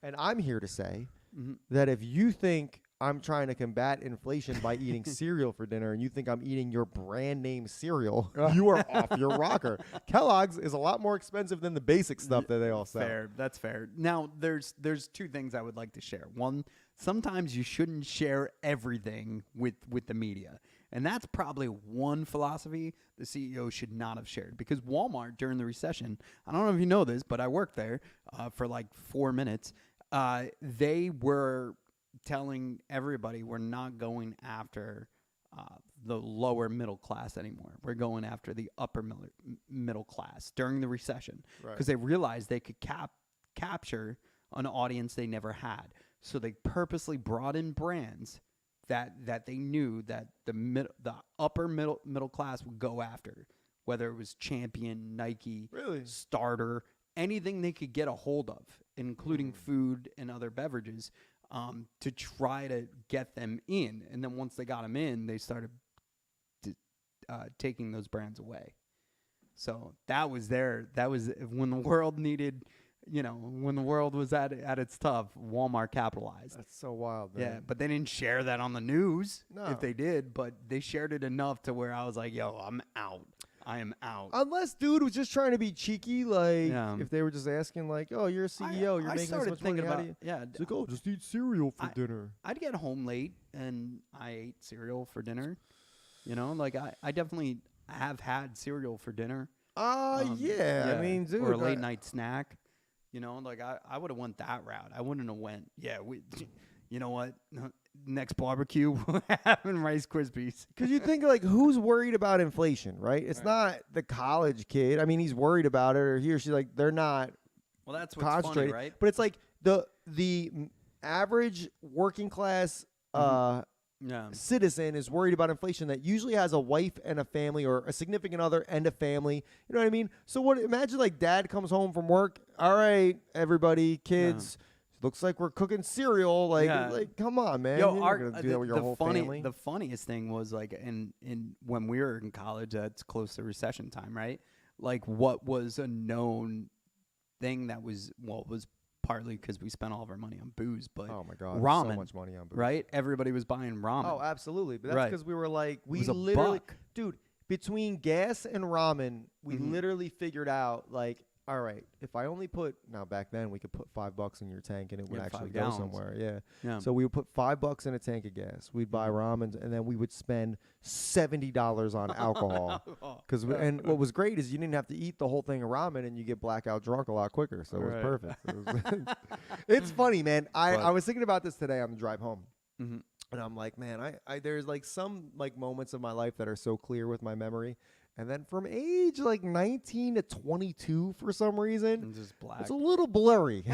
Speaker 3: And I'm here to say
Speaker 7: Mm-hmm.
Speaker 3: that if you think I'm trying to combat inflation by eating cereal for dinner, and you think I'm eating your brand name cereal, you are off your rocker. Kellogg's is a lot more expensive than the basic stuff that they all sell.
Speaker 7: Fair, that's fair. Now, there's two things I would like to share. One, sometimes you shouldn't share everything with the media. And that's probably one philosophy the CEO should not have shared. Because Walmart, during the recession, I don't know if you know this, but I worked there for like 4 minutes. They were telling everybody we're not going after the lower middle class anymore. We're going after the upper middle class during the recession. Because they realized they could capture an audience they never had. So they purposely brought in brands that they knew that the upper middle class would go after, whether it was Champion, Nike, Starter, anything they could get a hold of, including food and other beverages, to try to get them in. And then once they got them in, they started taking those brands away. So that was when the world needed. When the world was at its tough, Walmart capitalized.
Speaker 3: That's so wild, man.
Speaker 7: Yeah, but they didn't share that on the news.
Speaker 3: No.
Speaker 7: If they did, but they shared it enough to where I was like, yo, I'm out. I am out.
Speaker 3: Unless dude was just trying to be cheeky, like if they were just asking, like, "Oh, you're a CEO, you're making this much money. How do you?" It's like, "Oh, just eat cereal for dinner."
Speaker 7: I'd get home late and I ate cereal for dinner. Like I definitely have had cereal for dinner.
Speaker 3: Yeah. I mean, dude,
Speaker 7: or a late night snack. Like I would have went that route. I wouldn't have went. Yeah, you know what? Next barbecue, we're having Rice Krispies.
Speaker 3: Because you think, like, who's worried about inflation, right? It's not the college kid. I mean, he's worried about it, or he or she, like, they're not.
Speaker 7: Well, that's what's
Speaker 3: concentrated,
Speaker 7: funny, right?
Speaker 3: But it's like the average working class citizen is worried about inflation that usually has a wife and a family, or a significant other and a family. You know what I mean? So imagine like dad comes home from work. All right, everybody, kids. Looks like we're cooking cereal. Like, come on, man.
Speaker 7: Yo,
Speaker 3: you're not gonna do that with your whole family.
Speaker 7: The funniest thing was like, in when we were in college, that's close to recession time, right? Like, what was a known thing that was partly because we spent all of our money on booze, but
Speaker 3: oh my god,
Speaker 7: ramen,
Speaker 3: so much money on booze,
Speaker 7: right? Everybody was buying ramen.
Speaker 3: Oh, absolutely. But that's because we were like, we literally, dude, between gas and ramen, we literally figured out like, all right, if I only put, now back then we could put $5 in your tank and it would actually go somewhere. Yeah. So we would put $5 in a tank of gas. We'd buy ramen, and then we would spend $70 on alcohol. And what was great is you didn't have to eat the whole thing of ramen, and you get blackout drunk a lot quicker. So it was perfect. It's funny, man. I was thinking about this today on the drive home. And I'm like, man, I there's like some like moments of my life that are so clear with my memory. And then from age like 19 to 22, for some reason, it's a little blurry.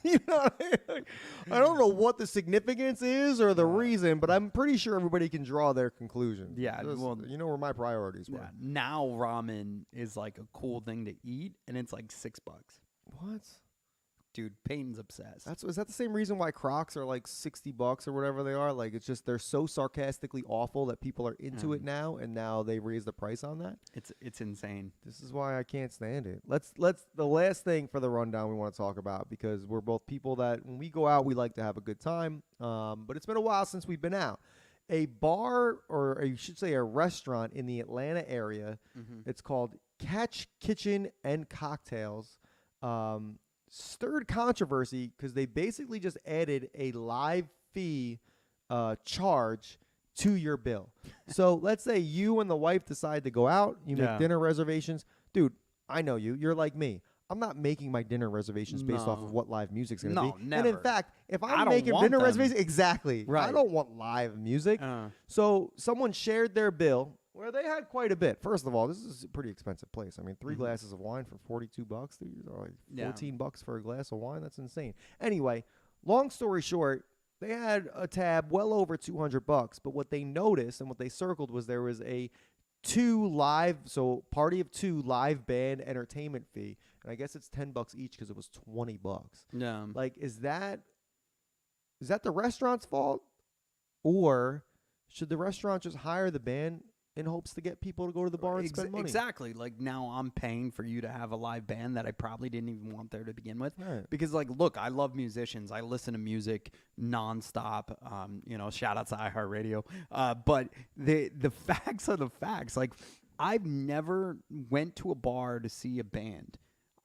Speaker 3: You know what I mean? I don't know what the significance is or the reason, but I'm pretty sure everybody can draw their conclusions.
Speaker 7: Yeah, well,
Speaker 3: you know where my priorities were.
Speaker 7: Yeah, now ramen is like a cool thing to eat, and it's like $6.
Speaker 3: What?
Speaker 7: Dude, Peyton's obsessed.
Speaker 3: Is that the same reason why Crocs are like $60 or whatever they are? Like, it's just they're so sarcastically awful that people are into it now, and now they raise the price on that.
Speaker 7: It's insane.
Speaker 3: This is why I can't stand it. Let's the last thing for the rundown we want to talk about, because we're both people that when we go out we like to have a good time. But it's been a while since we've been out. A bar, or you should say a restaurant in the Atlanta area. It's called Catch Kitchen and Cocktails. Stirred controversy because they basically just added a live fee charge to your bill. So let's say you and the wife decide to go out, you make dinner reservations. Dude, I know you. You're like me. I'm not making my dinner reservations based off of what live music's going to be.
Speaker 7: Never.
Speaker 3: And in fact, if I'm making dinner reservations, exactly.
Speaker 7: Right.
Speaker 3: I don't want live music. So someone shared their bill. Where they had quite a bit. First of all, this is a pretty expensive place. I mean, 3 glasses of wine for $42, dude, or like $14 for a glass of wine. That's insane. Anyway, long story short, they had a tab well over $200. But what they noticed and what they circled was there was a party of 2 live band entertainment fee, and I guess it's $10 each because it was $20.
Speaker 7: Yeah.
Speaker 3: Like, is that the restaurant's fault, or should the restaurant just hire the band in hopes to get people to go to the bar and spend money.
Speaker 7: Exactly. Like now I'm paying for you to have a live band that I probably didn't even want there to begin with.
Speaker 3: Right.
Speaker 7: Because like, look, I love musicians. I listen to music nonstop. Shout out to iHeartRadio. But the facts are the facts. Like I've never went to a bar to see a band.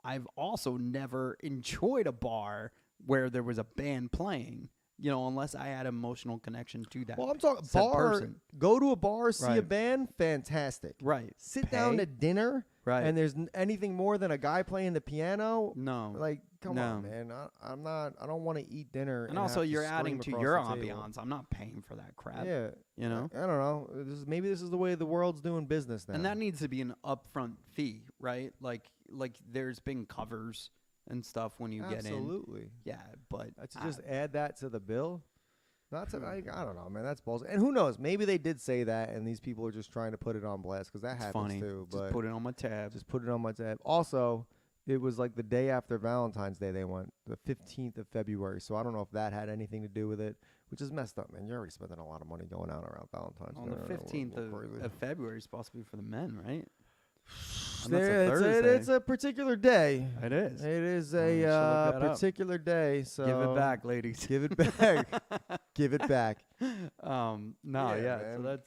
Speaker 7: I've also never enjoyed a bar where there was a band playing. Unless I had emotional connection to that.
Speaker 3: Well, I'm talking
Speaker 7: said
Speaker 3: bar.
Speaker 7: person.
Speaker 3: Go to a bar, see a
Speaker 7: Right.
Speaker 3: band, fantastic.
Speaker 7: Right.
Speaker 3: Sit down
Speaker 7: Pay.
Speaker 3: to dinner,
Speaker 7: Right.
Speaker 3: and there's anything more than a guy playing the piano.
Speaker 7: No.
Speaker 3: Like, come on,
Speaker 7: No.
Speaker 3: man. I'm not. I don't want to eat dinner.
Speaker 7: And also,
Speaker 3: have to
Speaker 7: you're adding
Speaker 3: scream
Speaker 7: to
Speaker 3: across
Speaker 7: your
Speaker 3: the table.
Speaker 7: ambiance. I'm not paying for that crap.
Speaker 3: Yeah.
Speaker 7: You know?
Speaker 3: I don't know. Maybe this is the way the world's doing business now.
Speaker 7: And that needs to be an upfront fee, right? Like there's been covers and stuff when you get in.
Speaker 3: Absolutely.
Speaker 7: Yeah, but
Speaker 3: To just add that to the bill. Not to, I don't know, man. That's bullshit. And who knows? Maybe they did say that, and these people are just trying to put it on blast because that
Speaker 7: it's
Speaker 3: happens
Speaker 7: funny.
Speaker 3: too.
Speaker 7: Just
Speaker 3: But
Speaker 7: put it on my tab.
Speaker 3: just put it on my tab. Also, it was like the day after Valentine's Day they went, the 15th of February. So I don't know if that had anything to do with it, which is messed up, man. You're already spending a lot of money going out around Valentine's
Speaker 7: on
Speaker 3: Day.
Speaker 7: the
Speaker 3: I don't know,
Speaker 7: 15th
Speaker 3: we're crazy.
Speaker 7: of February is supposed to be for the men, right? And
Speaker 3: There-
Speaker 7: that's a Thursday.
Speaker 3: it's a particular day.
Speaker 7: It is.
Speaker 3: It is
Speaker 7: Oh, you should look that up.
Speaker 3: particular day. So
Speaker 7: Give it back, ladies.
Speaker 3: Give it back. Give it back.
Speaker 7: No,
Speaker 3: Yeah,
Speaker 7: so
Speaker 3: man.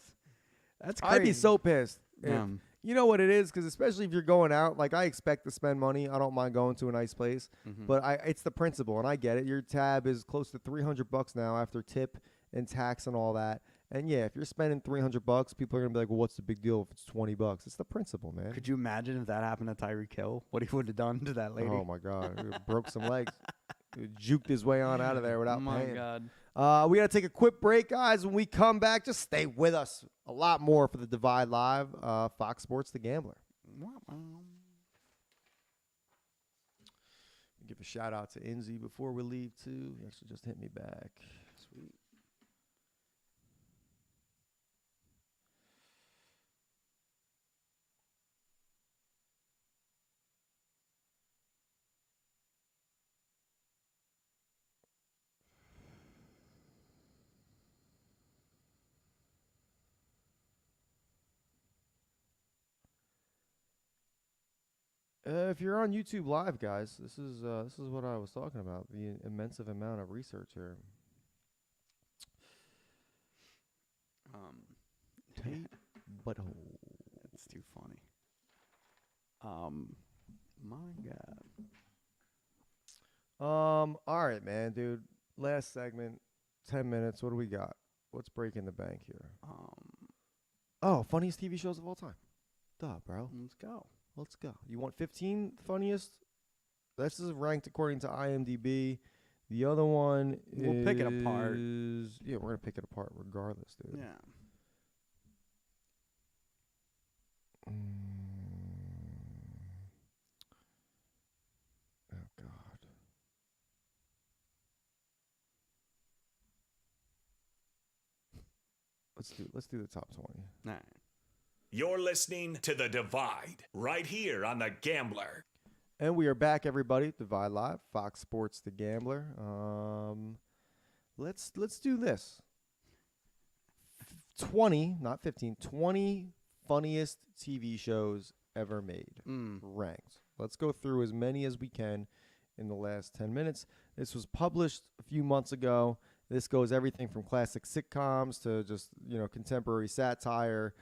Speaker 7: that's crazy.
Speaker 3: I'd be so pissed. if-
Speaker 7: Yeah.
Speaker 3: You know what it is? Because especially if you're going out, like I expect to spend money. I don't mind going to a nice place,
Speaker 7: Mm-hmm.
Speaker 3: but it's the principle, and I get it. Your tab is close to $300 now after tip and tax and all that. And yeah, if you're spending $300, people are gonna be like, "Well, what's the big deal if it's $20?" It's the principle, man.
Speaker 7: Could you imagine if that happened to Tyreek Hill? What he would have done to that lady?
Speaker 3: Oh my God, he broke some legs. He juked his way on out of there without
Speaker 7: Oh my
Speaker 3: paying.
Speaker 7: God.
Speaker 3: We got to take a quick break, guys. When we come back, just stay with us. A lot more for the Divide Live, Fox Sports The Gambler. Give a shout out to Inzy before we leave, too. He actually just hit me back. Sweet. If you're on YouTube Live, guys, this is what I was talking about. The immense amount of research here. Tate butthole.
Speaker 7: It's too funny. My God.
Speaker 3: All right, man, dude. Last segment, 10 minutes. What do we got? What's breaking the bank here? Oh, funniest TV shows of all time. Duh, bro.
Speaker 7: Let's go.
Speaker 3: Let's go. You want 15 funniest? This is ranked according to IMDb. The other one
Speaker 7: We'll pick it apart.
Speaker 3: Yeah, we're going to pick it apart regardless, dude.
Speaker 7: Yeah.
Speaker 3: Oh, God. Let's do the top 20.
Speaker 7: All right.
Speaker 2: You're listening to The Divide, right here on The Gambler.
Speaker 3: And we are back, everybody. Divide Live, Fox Sports The Gambler. Let's do this. 20, not 15, 20 funniest TV shows ever made. Ranked. Let's go through as many as we can in the last 10 minutes. This was published a few months ago. This goes everything from classic sitcoms to just, contemporary satire.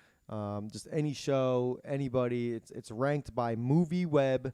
Speaker 3: Just any show, anybody. It's ranked by MovieWeb.com.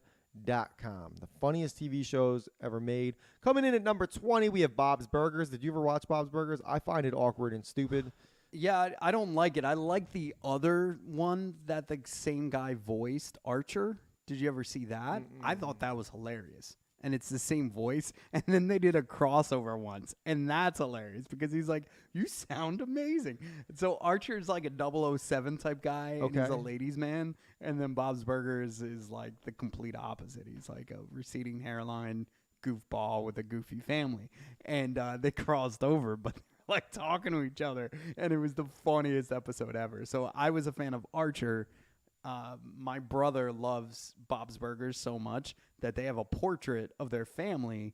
Speaker 3: The funniest TV shows ever made. Coming in at number 20, we have Bob's Burgers. Did you ever watch Bob's Burgers? I find it awkward and stupid.
Speaker 7: Yeah, I don't like it. I like the other one that the same guy voiced, Archer. Did you ever see that? I thought that was hilarious. And it's the same voice. And then they did a crossover once. And that's hilarious because he's like, you sound amazing. So Archer's like a 007 type guy. And he's a
Speaker 3: Okay.
Speaker 7: ladies' man. And then Bob's Burgers is like the complete opposite. He's like a receding hairline goofball with a goofy family. And they crossed over, but like talking to each other. And it was the funniest episode ever. So I was a fan of Archer. My brother loves Bob's Burgers so much that they have a portrait of their family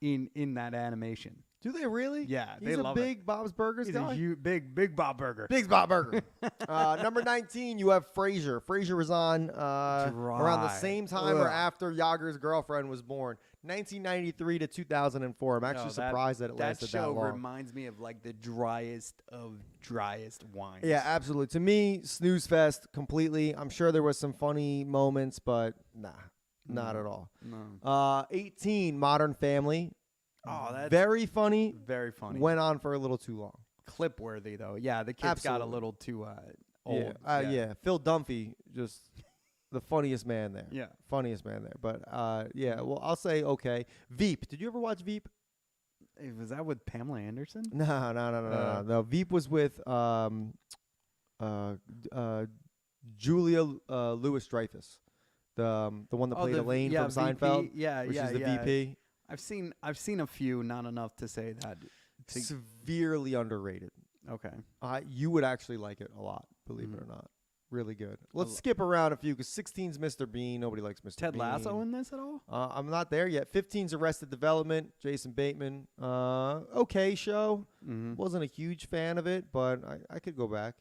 Speaker 7: in that animation.
Speaker 3: Do they really?
Speaker 7: Yeah,
Speaker 3: He's
Speaker 7: they
Speaker 3: a
Speaker 7: love it.
Speaker 3: big Bob's Burgers
Speaker 7: He's
Speaker 3: guy.
Speaker 7: a big Bob Burger.
Speaker 3: Big Bob Burger. Number 19, you have Frasier. Frasier was on around the
Speaker 7: Dry.
Speaker 3: same time or
Speaker 7: Ugh.
Speaker 3: after Yager's girlfriend was born. 1993 to 2004. I'm actually surprised that it lasted that
Speaker 7: show
Speaker 3: long.
Speaker 7: reminds me of like the driest of driest wines.
Speaker 3: Yeah, absolutely. To me, snooze fest completely. I'm sure there was some funny moments, but nah, not at all.
Speaker 7: No.
Speaker 3: 18, Modern Family.
Speaker 7: Oh, that's
Speaker 3: Very funny.
Speaker 7: very funny.
Speaker 3: Went on for a little too long.
Speaker 7: Clip worthy though. Yeah, the kids got a
Speaker 3: Absolutely.
Speaker 7: little too old.
Speaker 3: Yeah. Phil Dunphy, just the funniest man there.
Speaker 7: Yeah.
Speaker 3: Funniest man there. But yeah, well, I'll say okay. Veep. Did you ever watch Veep?
Speaker 7: Hey, was that with Pamela Anderson?
Speaker 3: No. Veep was with Julia Louis-Dreyfus, the one that played Elaine from Seinfeld.
Speaker 7: VP. Yeah,
Speaker 3: which
Speaker 7: yeah,
Speaker 3: is the
Speaker 7: yeah.
Speaker 3: VP.
Speaker 7: I've seen a few, not enough to say that.
Speaker 3: Severely underrated.
Speaker 7: Okay.
Speaker 3: You would actually like it a lot, believe it or not. Really good. Let's skip around a few because 16's Mr. Bean. Nobody likes Mr.
Speaker 7: Ted
Speaker 3: Bean.
Speaker 7: Lasso in this at all?
Speaker 3: I'm not there yet. 15's Arrested Development. Jason Bateman. Okay show. Wasn't a huge fan of it, but I could go back.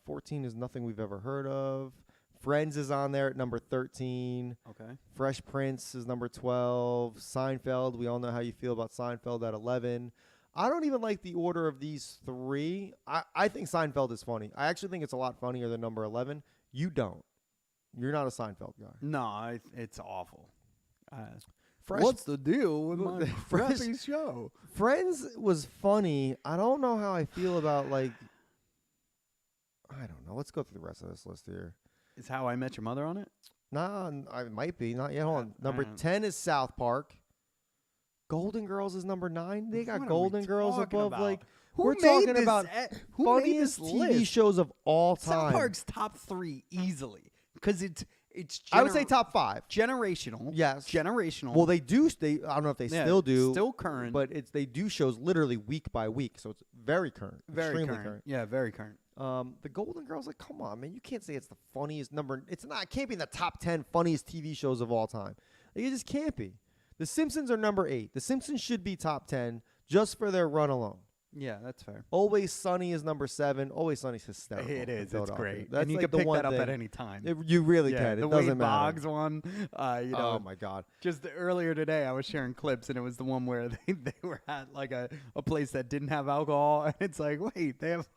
Speaker 3: 14 is Nothing We've Ever Heard Of. Friends is on there at number 13.
Speaker 7: Okay.
Speaker 3: Fresh Prince is number 12. Seinfeld. We all know how you feel about Seinfeld at 11. I don't even like the order of these three. I think Seinfeld is funny. I actually think it's a lot funnier than number 11. You don't. You're not a Seinfeld guy.
Speaker 7: No, it's awful.
Speaker 3: Fresh-
Speaker 7: What's the deal with my
Speaker 3: Fresh-
Speaker 7: crappy show?
Speaker 3: Friends was funny. I don't know how I feel about I don't know. Let's go through the rest of this list here.
Speaker 7: Is How I Met Your Mother on it?
Speaker 3: Nah, I might be. Not yet. Hold on. Number
Speaker 7: don't-
Speaker 3: 10 is South Park. Golden Girls is number 9. They got
Speaker 7: What are we
Speaker 3: Golden Girls
Speaker 7: talking
Speaker 3: above
Speaker 7: about? Who
Speaker 3: we're
Speaker 7: made
Speaker 3: talking
Speaker 7: this
Speaker 3: about
Speaker 7: who made
Speaker 3: funniest
Speaker 7: this
Speaker 3: TV
Speaker 7: list?
Speaker 3: shows of all
Speaker 7: South
Speaker 3: time.
Speaker 7: Park's top 3 easily because it's
Speaker 3: I would say top 5.
Speaker 7: generational.
Speaker 3: Yes.
Speaker 7: generational.
Speaker 3: Well, they do. I don't know if they
Speaker 7: Yeah,
Speaker 3: still do.
Speaker 7: still current.
Speaker 3: But they do shows literally week by week, so it's very current,
Speaker 7: very
Speaker 3: extremely
Speaker 7: current. Yeah, very current.
Speaker 3: The Golden Girls, like, come on, man, you can't say it's the funniest number. It's not. It can't be in the top 10 funniest TV shows of all time. Like, it just can't be. The Simpsons are number 8. The Simpsons should be top 10 just for their run alone.
Speaker 7: Yeah, that's fair.
Speaker 3: Always Sunny is number 7. Always Sunny's hysterical.
Speaker 7: It
Speaker 3: in
Speaker 7: is. It's
Speaker 3: Philadelphia.
Speaker 7: great.
Speaker 3: That's
Speaker 7: and you
Speaker 3: like
Speaker 7: can
Speaker 3: the
Speaker 7: pick
Speaker 3: one
Speaker 7: that up
Speaker 3: thing.
Speaker 7: at any time.
Speaker 3: You really
Speaker 7: yeah,
Speaker 3: can.
Speaker 7: the
Speaker 3: It doesn't
Speaker 7: Wade
Speaker 3: matter.
Speaker 7: Boggs one.
Speaker 3: Oh my God.
Speaker 7: Just earlier today, I was sharing clips, and it was the one where they were at like a place that didn't have alcohol, and it's like, wait, they have.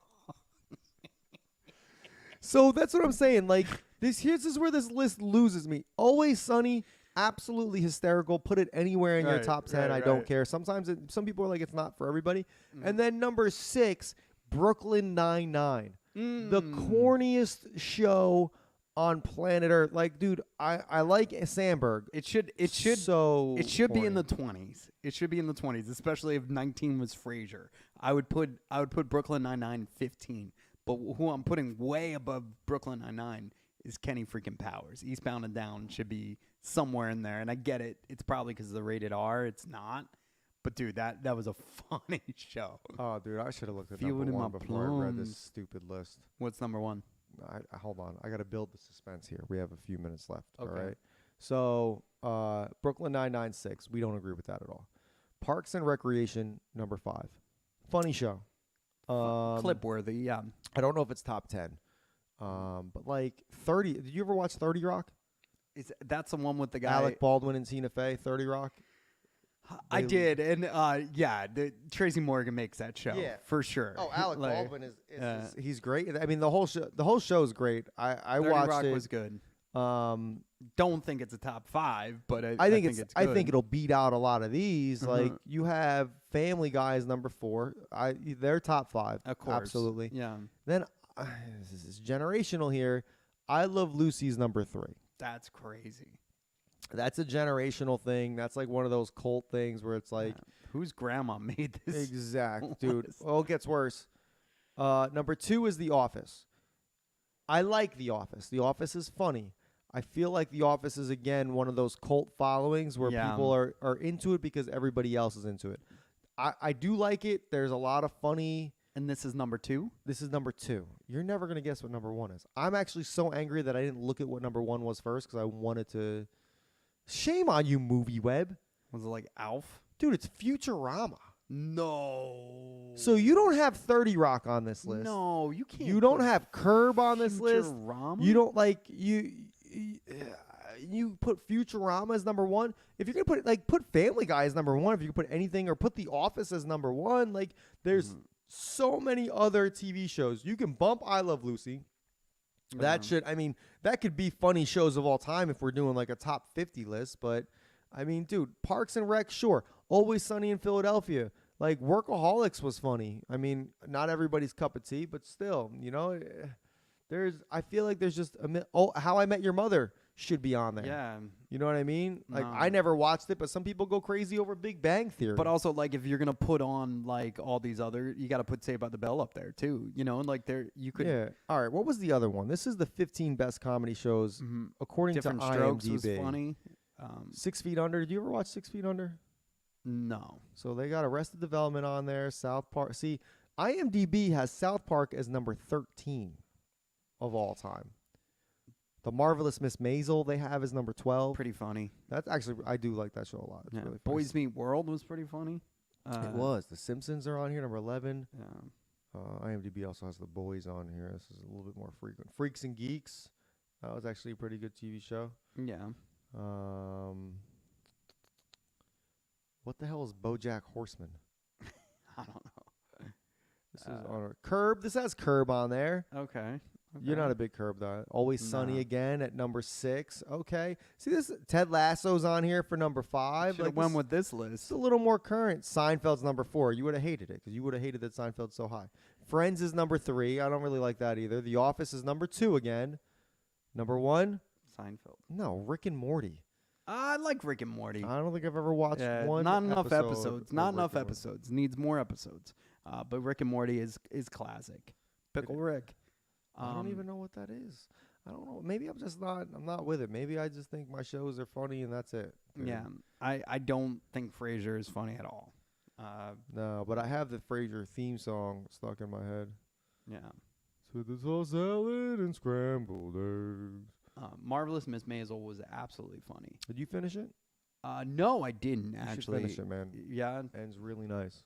Speaker 3: So that's what I'm saying. Like this is where this list loses me. Always Sunny, absolutely hysterical. Put it anywhere in your
Speaker 7: Right,
Speaker 3: top 10.
Speaker 7: right,
Speaker 3: I don't
Speaker 7: right.
Speaker 3: care. Sometimes some people are like it's not for everybody. And then number 6, Brooklyn Nine-Nine, the corniest show on planet Earth. Like, dude, I like Sandberg.
Speaker 7: It should be in the 20s. It should be in the 20s, especially if 19 was Frasier. I would put Brooklyn Nine-Nine 15. But who I'm putting way above Brooklyn Nine-Nine is Kenny freaking Powers. Eastbound and Down should be somewhere in there. And I get it. It's probably because of the rated R. It's not. But, dude, that was a funny show.
Speaker 3: Oh, dude, I should have looked at
Speaker 7: Feel
Speaker 3: number
Speaker 7: it in
Speaker 3: 1
Speaker 7: my
Speaker 3: before I read this
Speaker 7: plums.
Speaker 3: stupid list.
Speaker 7: What's number 1?
Speaker 3: Hold on. I got to build the suspense here. We have a few minutes left.
Speaker 7: Okay.
Speaker 3: All right. So, Brooklyn Nine-Nine 6. We don't agree with that at all. Parks and Recreation, number 5. Funny show.
Speaker 7: Clip worthy, yeah.
Speaker 3: I don't know if it's top 10. But like 30. Did you ever watch 30 Rock?
Speaker 7: That's the one with the guy.
Speaker 3: Alec Baldwin and Tina Fey, 30 Rock?
Speaker 7: I did, and Tracy Morgan makes that show for sure.
Speaker 3: Oh, Alec
Speaker 7: Like,
Speaker 3: Baldwin is he's great. I mean, the whole show is great. I
Speaker 7: 30
Speaker 3: watched
Speaker 7: Rock
Speaker 3: it.
Speaker 7: was good.
Speaker 3: Don't
Speaker 7: think it's a top 5, but
Speaker 3: I think
Speaker 7: it's
Speaker 3: I
Speaker 7: good.
Speaker 3: think it'll beat out a lot of these. Like you have Family Guy is number 4. They're top 5.
Speaker 7: Of course.
Speaker 3: Absolutely.
Speaker 7: Yeah.
Speaker 3: Then this is generational here. I Love Lucy's number 3.
Speaker 7: That's crazy.
Speaker 3: That's a generational thing. That's like one of those cult things where it's like
Speaker 7: Whose grandma made this?
Speaker 3: exact, dude. Oh, it gets worse. Number 2 is The Office. I like The Office. The Office is funny. I feel like The Office is, again, one of those cult followings where people are into it because everybody else is into it. I do like it. There's a lot of funny.
Speaker 7: And this is number 2?
Speaker 3: This is number 2. You're never going to guess what number 1 is. I'm actually so angry that I didn't look at what number 1 was first because I wanted to. Shame on you, Movie Web.
Speaker 7: Was it like Alf?
Speaker 3: Dude, it's Futurama.
Speaker 7: No.
Speaker 3: So you don't have 30 Rock on this list.
Speaker 7: No, you can't.
Speaker 3: You don't
Speaker 7: put
Speaker 3: have Curb on this list.
Speaker 7: Futurama?
Speaker 3: You don't like you put Futurama as number one. If you're gonna put Family Guy as number one, if you can put anything, or put The Office as number one, like there's so many other TV shows. You can bump I Love Lucy. That that could be funny shows of all time if we're doing like a top 50 list. But I mean, dude, Parks and Rec, sure. Always Sunny in Philadelphia. Like Workaholics was funny. I mean, not everybody's cup of tea, but still, I feel like there's just How I Met Your Mother should be on there.
Speaker 7: Yeah.
Speaker 3: You know what I mean? Like
Speaker 7: No.
Speaker 3: I never watched it, but some people go crazy over Big Bang Theory.
Speaker 7: But also, like, if you're gonna put on like all these other, you got to put Saved by the Bell up there too. And like you could.
Speaker 3: yeah. All right. What was the other one? This is the 15 best comedy shows according
Speaker 7: Different
Speaker 3: to
Speaker 7: Strokes
Speaker 3: IMDb.
Speaker 7: was funny.
Speaker 3: 6 Feet Under. Did you ever watch 6 Feet Under?
Speaker 7: No.
Speaker 3: So they got Arrested Development on there. South Park. See, IMDb has South Park as number 13 of all time. The Marvelous Miss Maisel they have as number 12.
Speaker 7: Pretty funny.
Speaker 3: That's actually, I do like that show a lot. It's
Speaker 7: Yeah.
Speaker 3: really funny.
Speaker 7: Boys Meet World was pretty funny.
Speaker 3: It was. The Simpsons are on here, number 11.
Speaker 7: Yeah.
Speaker 3: IMDb also has The Boys on here. This is a little bit more frequent. Freaks and Geeks. That was actually a pretty good TV show.
Speaker 7: Yeah.
Speaker 3: What the hell is BoJack Horseman?
Speaker 7: I don't know.
Speaker 3: This is on Curb. This has Curb on there.
Speaker 7: Okay.
Speaker 3: You're not a big Curb guy. Always Sunny
Speaker 7: Nah.
Speaker 3: again at number 6. Okay. See this Ted Lasso's on here for number 5.
Speaker 7: Should have went with this list.
Speaker 3: It's a little more current. Seinfeld's number 4. You would have hated it because you would have hated that Seinfeld's so high. Friends is number 3. I don't really like that either. The Office is number 2 again. Number 1?
Speaker 7: Seinfeld.
Speaker 3: No, Rick and Morty.
Speaker 7: I like Rick and Morty.
Speaker 3: I don't think I've ever watched one.
Speaker 7: Not enough
Speaker 3: episode
Speaker 7: episodes.
Speaker 3: of
Speaker 7: Not
Speaker 3: Rick
Speaker 7: enough
Speaker 3: and Morty.
Speaker 7: episodes. Needs more episodes. But Rick and Morty is classic. Pickle Rick.
Speaker 3: I don't even know what that is. I don't know. Maybe I'm not with it. Maybe I just think my shows are funny and that's it.
Speaker 7: Yeah. I don't think Frasier is funny at all.
Speaker 3: No, but I have the Frasier theme song stuck in my head.
Speaker 7: Yeah.
Speaker 3: So this all salad and scrambled eggs.
Speaker 7: Marvelous Miss Maisel was absolutely funny.
Speaker 3: Did you finish it?
Speaker 7: No, I didn't
Speaker 3: You should
Speaker 7: actually.
Speaker 3: finish it, man.
Speaker 7: Yeah.
Speaker 3: Ends really nice.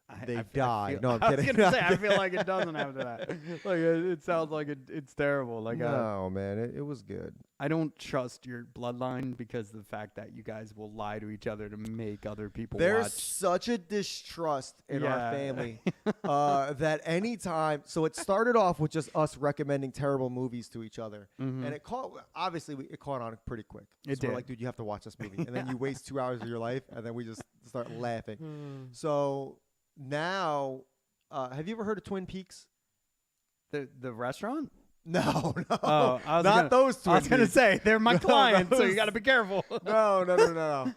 Speaker 7: I
Speaker 3: They
Speaker 7: feel-
Speaker 3: die. No, I'm
Speaker 7: I was
Speaker 3: kidding.
Speaker 7: gonna say I feel like it doesn't after that. Like it sounds like it's terrible. Like
Speaker 3: No, man, it was good.
Speaker 7: I don't trust your bloodline because of the fact that you guys will lie to each other to make other people
Speaker 3: There's
Speaker 7: watch.
Speaker 3: such a distrust in our
Speaker 7: Yeah.
Speaker 3: family that anytime. So it started off with just us recommending terrible movies to each other, and it caught. Obviously, it caught on pretty quick.
Speaker 7: It
Speaker 3: So we're
Speaker 7: did.
Speaker 3: like, dude, you have to watch this movie, and then you waste 2 hours of your life, and then we just start laughing. So now, have you ever heard of Twin Peaks?
Speaker 7: The restaurant?
Speaker 3: No, no,
Speaker 7: Oh, I was
Speaker 3: not
Speaker 7: gonna,
Speaker 3: those Twin
Speaker 7: I was gonna
Speaker 3: Peaks.
Speaker 7: say they're my
Speaker 3: No,
Speaker 7: clients, so
Speaker 3: those-
Speaker 7: you got to be careful.
Speaker 3: No.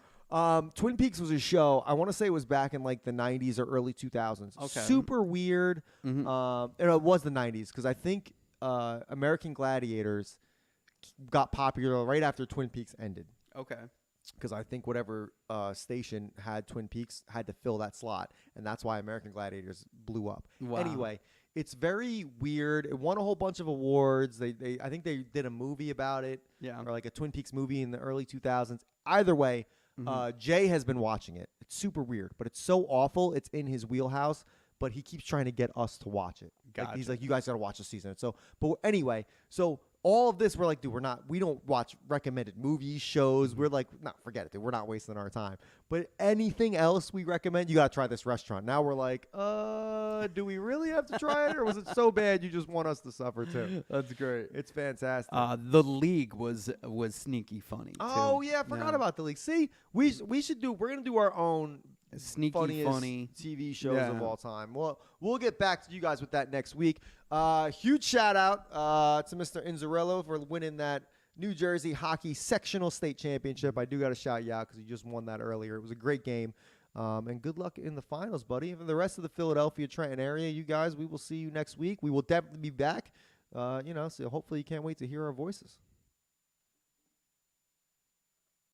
Speaker 3: Twin Peaks was a show. I want to say it was back in like the 90s or early 2000s.
Speaker 7: Okay.
Speaker 3: Super weird.
Speaker 7: Mhm.
Speaker 3: And it was the 90s because I think American Gladiators got popular right after Twin Peaks ended.
Speaker 7: Okay.
Speaker 3: Because I think whatever station had Twin Peaks had to fill that slot, and that's why American Gladiators blew up.
Speaker 7: Wow.
Speaker 3: Anyway, it's very weird. It won a whole bunch of awards. I think they did a movie about it,
Speaker 7: Yeah.
Speaker 3: or like a Twin Peaks movie in the early 2000s. Either way, Jay has been watching it. It's super weird, but it's so awful. It's in his wheelhouse, but he keeps trying to get us to watch it. Like, he's
Speaker 7: Gotcha.
Speaker 3: like, you guys got to watch this season. So, but anyway, so all of this, we're like, dude, we don't watch recommended movies, shows. We're like, no, forget it, dude. We're not wasting our time. But anything else we recommend, you got to try this restaurant. Now we're like, do we really have to try it? Or was it so bad you just want us to suffer too?
Speaker 7: That's great.
Speaker 3: It's fantastic.
Speaker 7: The League was sneaky funny.
Speaker 3: Oh,
Speaker 7: too.
Speaker 3: yeah, I forgot about the league. See, we're going to do our own
Speaker 7: Sneaky
Speaker 3: funniest
Speaker 7: funny.
Speaker 3: TV shows of
Speaker 7: Yeah.
Speaker 3: all time. Well, we'll get back to you guys with that next week. Huge shout out to Mr. Inzarello for winning that New Jersey Hockey Sectional State Championship. I do got to shout you out because you just won that earlier. It was a great game. And good luck in the finals, buddy. And for the rest of the Philadelphia, Trenton area, you guys, we will see you next week. We will definitely be back. So hopefully you can't wait to hear our voices.